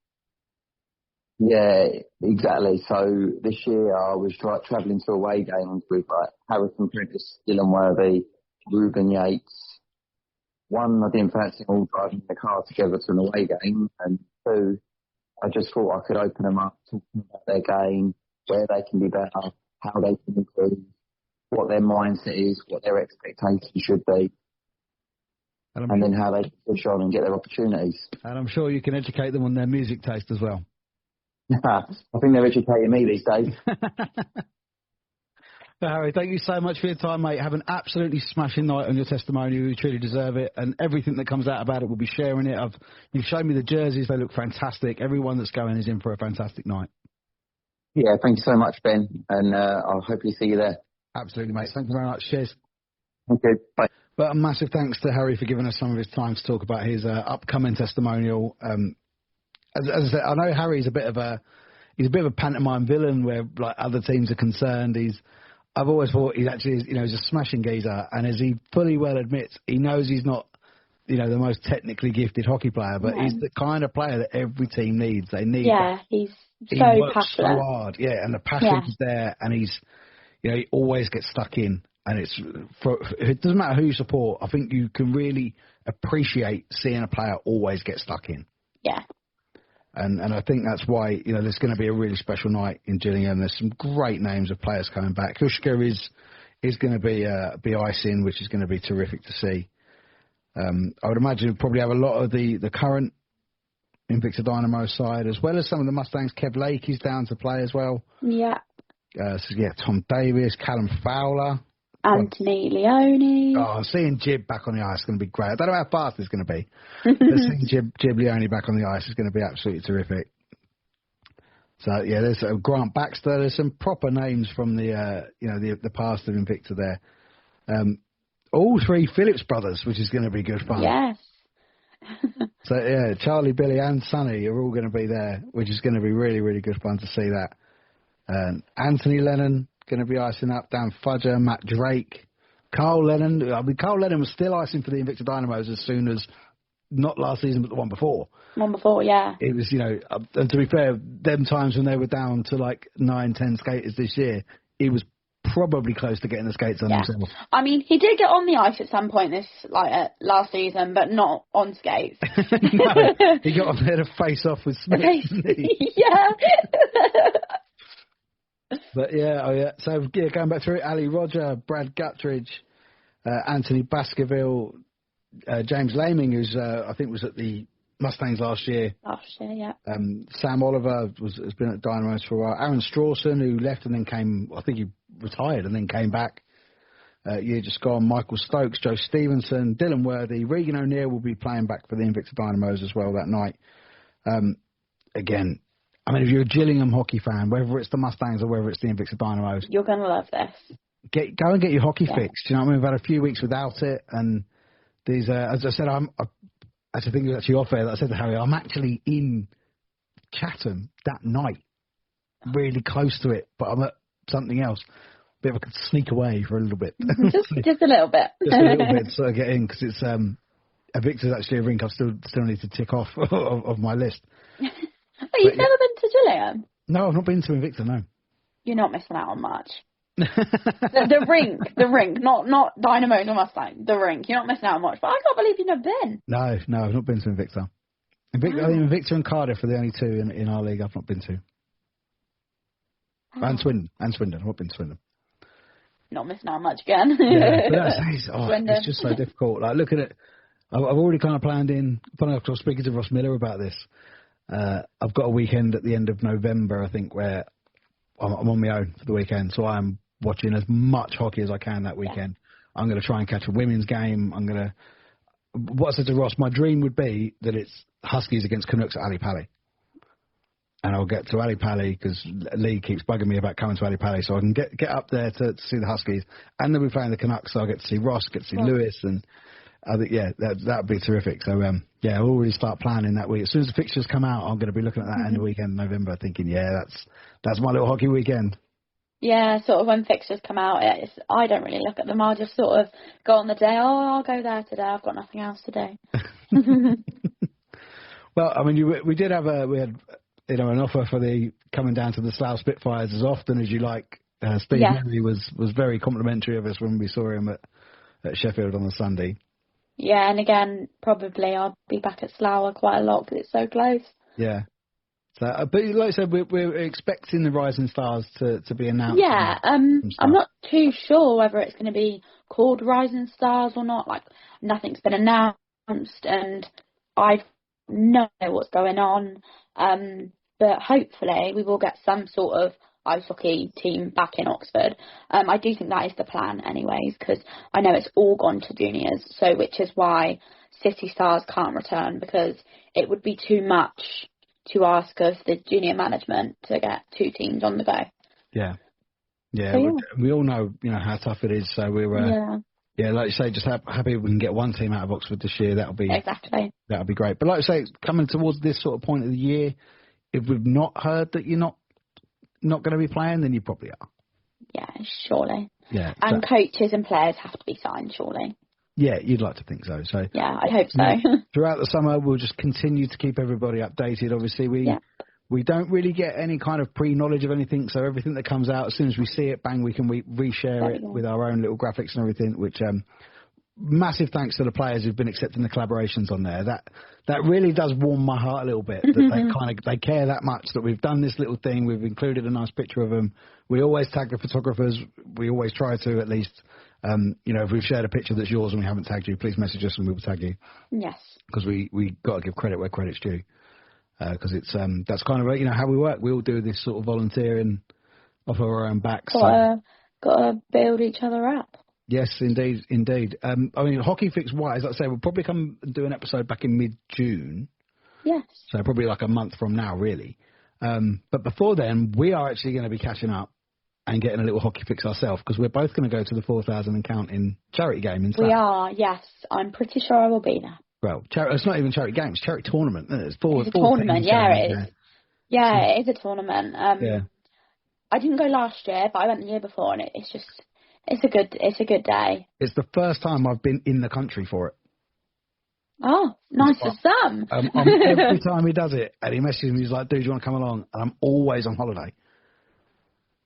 Yeah, exactly. So this year I was travelling to away games with Harrison Prentice, Dylan Worthy, Ruben Yates. 1, I didn't fancy all driving the car together to an away game, and 2, I just thought I could open them up, talking about their game, where they can be better, how they can improve, what their mindset is, what their expectations should be, and then how they can push on and get their opportunities. And I'm sure you can educate them on their music taste as well. I think they're educating me these days. Harry, thank you so much for your time, mate. Have an absolutely smashing night on your testimonial. You truly deserve it. And everything that comes out about it, we'll be sharing it. You've shown me the jerseys. They look fantastic. Everyone that's going is in for a fantastic night. Yeah, thank you so much, Ben. And I'll hopefully see you there. Absolutely, mate. Thank you very much. Cheers. Thank you. Bye. But a massive thanks to Harry for giving us some of his time to talk about his upcoming testimonial. As I said, I know Harry's a bit of a pantomime villain where like other teams are concerned. I've always thought he's actually, he's a smashing geezer, and as he fully well admits, he knows he's not, the most technically gifted hockey player, but he's the kind of player that every team needs. They need. Yeah, he works passionate. So hard. Yeah, and the passion's there, and he always gets stuck in. And it doesn't matter who you support. I think you can really appreciate seeing a player always get stuck in. Yeah. And I think that's why, there's going to be a really special night in Gillingham. There's some great names of players coming back. Kushka is going to be icing, which is going to be terrific to see. I would imagine we'll probably have a lot of the current Invicta Dynamo side, as well as some of the Mustangs. Kev Lake is down to play as well. Yeah. Tom Davis, Callum Fowler. Anthony Leone. Oh, seeing Jib back on the ice is going to be great. I don't know how fast it's going to be. But seeing Jib Leone back on the ice is going to be absolutely terrific. So, yeah, there's Grant Baxter. There's some proper names from the past of Invicta there. All 3 Phillips brothers, which is going to be good fun. Yes. So, yeah, Charlie, Billy and Sonny are all going to be there, which is going to be really, really good fun to see that. Anthony Lennon going to be icing up, Dan Fudger, Matt Drake, Carl Lennon. Carl Lennon was still icing for the Invicta Dynamos as soon as, not last season, but the one before. One before, yeah. It was, and to be fair, them times when they were down to like 9-10 skaters this year, he was probably close to getting the skates on himself. I mean, he did get on the ice at some point last season, but not on skates. No, he got on there to face off with Smith. Yeah. But so going back through it, Ali Roger, Brad Guttridge, Anthony Baskerville, James Laming, who's I think was at the Mustangs last year. Yeah. Sam Oliver has been at Dynamos for a while. Aaron Strawson, who left and then came, I think he retired and then came back. Year just gone. Michael Stokes, Joe Stevenson, Dylan Worthy, Regan O'Neill will be playing back for the Invicta Dynamos as well that night. Again, I mean, if you're a Gillingham hockey fan, whether it's the Mustangs or whether it's the Invicta Dynamos, you're going to love this. Go and get your hockey fixed. You know what I mean? We've had a few weeks without it, and these, as I said, I think it was actually off air that I said to Harry, I'm actually in Chatham that night, really close to it, but I'm at something else. But I could sneak away for a little bit. just a little bit. Just a little bit, so I get in, because it's Invicta's actually a rink I still need to tick off of my list. Oh, you've never been to Gillingham? No, I've not been to Invicta, no. You're not missing out on much. the rink, not Dynamo or Mustang, the rink. You're not missing out on much. But I can't believe you've never been. No, I've not been to Invicta. I think Invicta and Cardiff are the only 2 in our league I've not been to. Oh. And Swindon. I've not been to Swindon. Not missing out much again. Yeah, but it's just so difficult. Like looking at I've already kind of planned in. Funny enough, I was speaking to Ross Miller about this. I've got a weekend at the end of November, I think, where I'm on my own for the weekend. So I'm watching as much hockey as I can that weekend. I'm going to try and catch a women's game. What I said to Ross, my dream would be that it's Huskies against Canucks at Ali Pally. And I'll get to Ali Pally because Lee keeps bugging me about coming to Ali Pally, so I can get up there to see the Huskies. And then we're playing the Canucks, so I'll get to see Ross, get to see Lewis, and I think, that'd be terrific. So, I'll already start planning that week. As soon as the fixtures come out, I'm going to be looking at that in the weekend in November, thinking, that's my little hockey weekend. Yeah, sort of when fixtures come out, I don't really look at them. I'll just sort of go on the day, I'll go there today. I've got nothing else to do. Well, I mean, we had an offer for the coming down to the Slough Spitfires as often as you like. Steve Henry was very complimentary of us when we saw him at Sheffield on the Sunday. Yeah, and again, probably I'll be back at Slough quite a lot because it's so close. Yeah. So, but like I said, we're expecting the Rising Stars to be announced. Yeah, I'm not too sure whether it's going to be called Rising Stars or not. Like, nothing's been announced, and I know what's going on. But hopefully we will get some sort of ice hockey team back in Oxford. I do think that is the plan anyways, because I know it's all gone to juniors, so which is why City Stars can't return, because it would be too much to ask of the junior management to get two teams on the go. Yeah. Yeah, so, we all know, how tough it is, so we're like you say, just happy we can get one team out of Oxford this year. That'll be great. But like I say, coming towards this sort of point of the year, if we've not heard that you're not going to be playing, then you probably are. Yeah, surely. Yeah, and coaches and players have to be signed, surely. Yeah, you'd like to think so. So yeah, I hope so. Throughout the summer, we'll just continue to keep everybody updated. Obviously, we don't really get any kind of pre-knowledge of anything, so everything that comes out, as soon as we see it, bang, we can reshare it with our own little graphics and everything, which massive thanks to the players who've been accepting the collaborations on there. That really does warm my heart a little bit, that they care that much, that we've done this little thing, we've included a nice picture of them. We always tag the photographers, we always try to at least. If we've shared a picture that's yours and we haven't tagged you, please message us and we will tag you. Yes. Because we got to give credit where credit's due. Because it's that's kind of how we work. We all do this sort of volunteering off of our own backs. Got to build each other up. Yes, indeed. Hockey Fix Wise, like I say, we'll probably come and do an episode back in mid-June. Yes. So probably like a month from now, really. But before then, we are actually going to be catching up and getting a little hockey fix ourselves, because we're both going to go to the 4,000 and counting charity game in Slough. We are, yes. I'm pretty sure I will be there. Well, it's not even charity games, charity tournament. It's a tournament, it is. Yeah, it is a tournament. I didn't go last year, but I went the year before, and it's a good day. It's the first time I've been in the country for it. Oh, nice for some. Every time he does it, and he messages me, he's like, "Dude, do you want to come along?" And I'm always on holiday.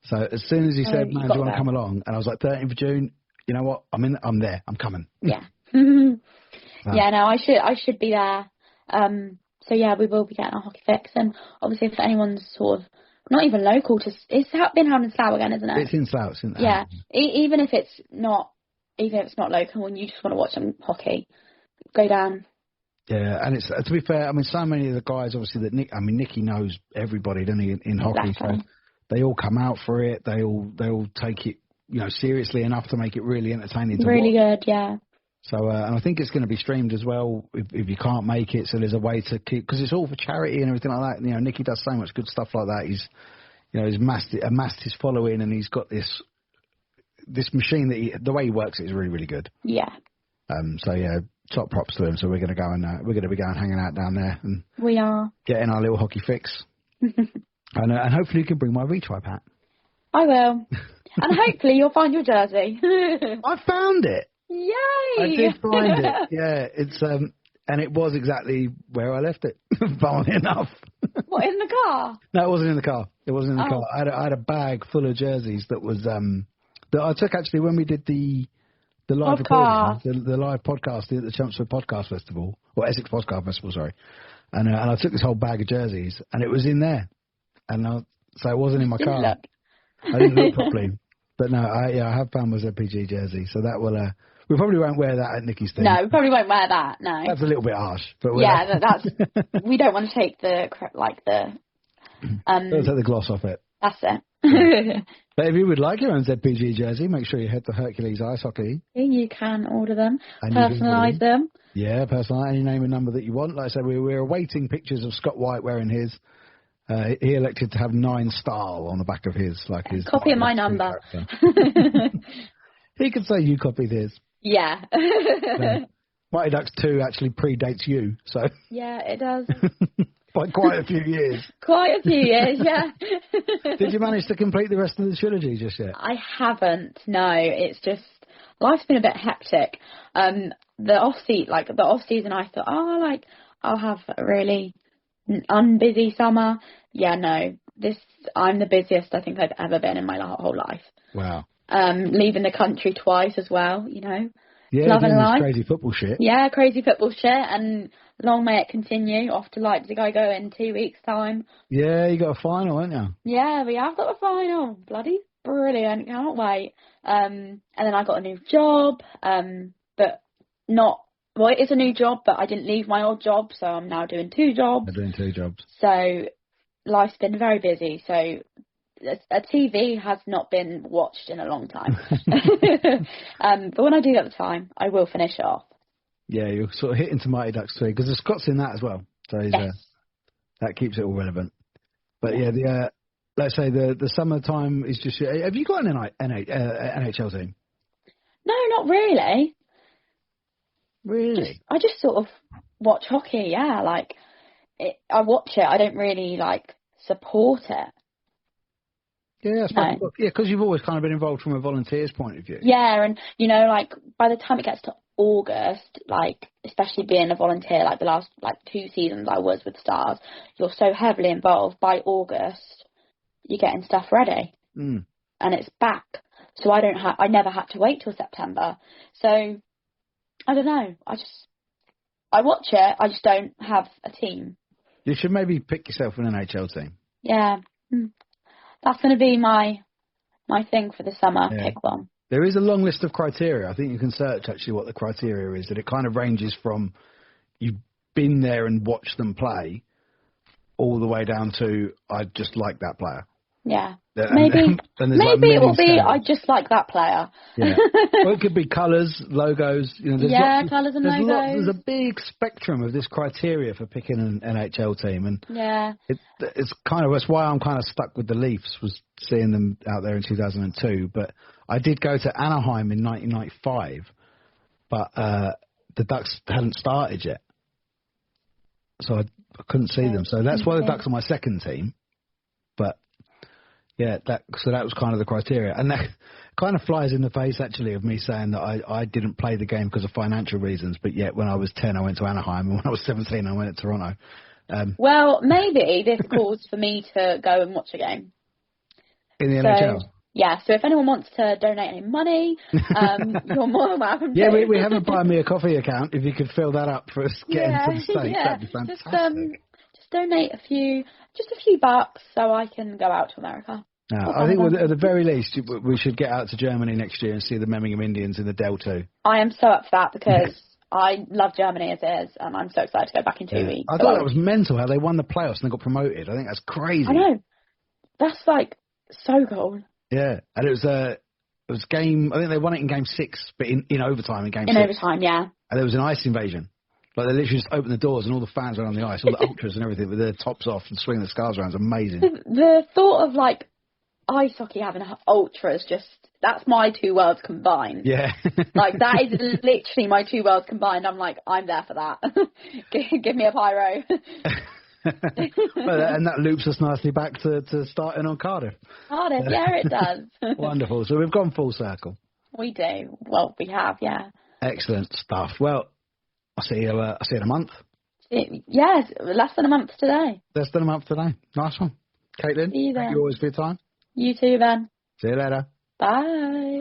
So as soon as he said, "Man, do you want to come along?" and I was like, 13th of June, you know what? I'm there. I'm coming. Yeah. Yeah, no, I should be there. So yeah, we will be getting our hockey fix, and obviously if anyone's sort of not even local to, it's been held in Slough again, isn't it? It's in Slough. Yeah, even if it's not local and you just want to watch some hockey, go down. Yeah, and it's to be fair, I mean, so many of the guys, obviously, Nicky knows everybody, doesn't he, in hockey? Exactly. So they all come out for it. They all take it, seriously enough to make it really entertaining to watch. Really good, yeah. So, and I think it's going to be streamed as well if you can't make it. So there's a way to keep, because it's all for charity and everything like that. Nicky does so much good stuff like that. He's amassed his following, and he's got this machine that the way he works it is really, really good. Yeah. So yeah, top props to him. So we're going to go and we're going to be going hanging out down there, and we are getting our little hockey fix. And hopefully you can bring my retribe hat. I will. And hopefully you'll find your jersey. I found it. Yay! I did find it. Yeah, it's and it was exactly where I left it. Funnily enough. What, in the car? No, it wasn't in the car. It wasn't in the car. I had a bag full of jerseys that was that I took actually when we did the live recording, the live podcast at the Chelmsford Podcast Festival, or Essex Podcast Festival, sorry. And I took this whole bag of jerseys, and it was in there. And so it wasn't in my car. I didn't look properly. But no, I have found my ZPG jersey, so that will We probably won't wear that at Nikki's thing. No, we probably won't wear that. No. That's a little bit harsh, but that's. We don't want to take the. Don't take the gloss off it. That's it. But if you would like your own ZPG jersey, make sure you head to Hercules Ice Hockey. You can order them, personalise them. Yeah, personalise any name and number that you want. Like I said, we're awaiting pictures of Scott White wearing his. He elected to have 9 Style on the back of his, like his. Copy of my number. He could say you copied his. Yeah. Mighty Ducks 2 actually predates you, so. Yeah, it does. By quite a few years. Quite a few years, yeah. Did you manage to complete the rest of the trilogy just yet? I haven't. No, it's just life's been a bit hectic. The off season, I thought, I'll have a really unbusy summer. Yeah, no, I'm the busiest I think I've ever been in my whole life. Wow. Leaving the country twice as well, you know. Yeah, loving life. Crazy football shit. Yeah, crazy football shit, and long may it continue. Off to Leipzig I go in 2 weeks' time. Yeah, you got a final, haven't you? Yeah, we have got a final. Bloody brilliant! Can't wait. And then I got a new job, but not. Well, it is a new job, but I didn't leave my old job, so I'm now doing 2 jobs. I'm doing 2 jobs. So life's been very busy. So a TV has not been watched in a long time. But when I do get the time, I will finish it off. Yeah, you're sort of hitting to Mighty Ducks 3 because the Scott's in that as well. So that keeps it all relevant. But yeah, let's say the summertime is just. Have you got an NHL team? No, not really. Really? I just sort of watch hockey. Yeah, I watch it. I don't really support it. Yeah, because you've always kind of been involved from a volunteer's point of view. Yeah, and by the time it gets to August, especially being a volunteer, the last 2 seasons I was with Stars, you're so heavily involved. By August, you're getting stuff ready, and it's back. So I never had to wait till September. So I don't know. I watch it. I just don't have a team. You should maybe pick yourself an NHL team. Yeah. That's going to be my thing for the summer. Yeah. Pick one. There is a long list of criteria. I think you can search actually what the criteria is. That it kind of ranges from you've been there and watched them play, all the way down to I just like that player. Yeah. Maybe it will be I just like that player. Yeah. Well, it could be colours, logos. Colours and logos. There's a big spectrum of this criteria for picking an NHL team, and that's why I'm kind of stuck with the Leafs, was seeing them out there in 2002. But I did go to Anaheim in 1995, but the Ducks hadn't started yet, so I couldn't see them. So that's why the Ducks are my second team. But yeah, that was kind of the criteria. And that kind of flies in the face, actually, of me saying that I didn't play the game because of financial reasons, but yet when I was 10, I went to Anaheim, and when I was 17, I went to Toronto. Well, maybe this calls for me to go and watch a game. In the NHL? Yeah, so if anyone wants to donate any money, you're more than welcome to. Yeah, we have a Buy Me a Coffee account. If you could fill that up for us getting to the States, that'd be fantastic. Just donate a few bucks so I can go out to America. I think at the very least we should get out to Germany next year and see the Memmingen Indians in the Dell 2. I am so up for that because I love Germany as it is, and I'm so excited to go back in 2 weeks. I thought that was mental how they won the playoffs and they got promoted. I think that's crazy. I know. That's so cool. Yeah, and it was game. I think they won it in game 6, but in overtime in game 6. In overtime, yeah. And there was an ice invasion. They literally just opened the doors and all the fans went on the ice, all the ultras and everything with their tops off and swinging the scarves around. It's amazing. The thought of ice hockey having ultras, that's my 2 worlds combined. Yeah. That is literally my 2 worlds combined. I'm there for that. Give me a pyro. And that loops us nicely back to starting on Cardiff. Cardiff, yeah, it does. Wonderful. So we've gone full circle. We do. Well, we have, yeah. Excellent stuff. Well, I'll see you in a month. Yes, less than a month today. Less than a month today. Nice one. Katelin, thank you always for your time. You too, Ben. See you later. Bye.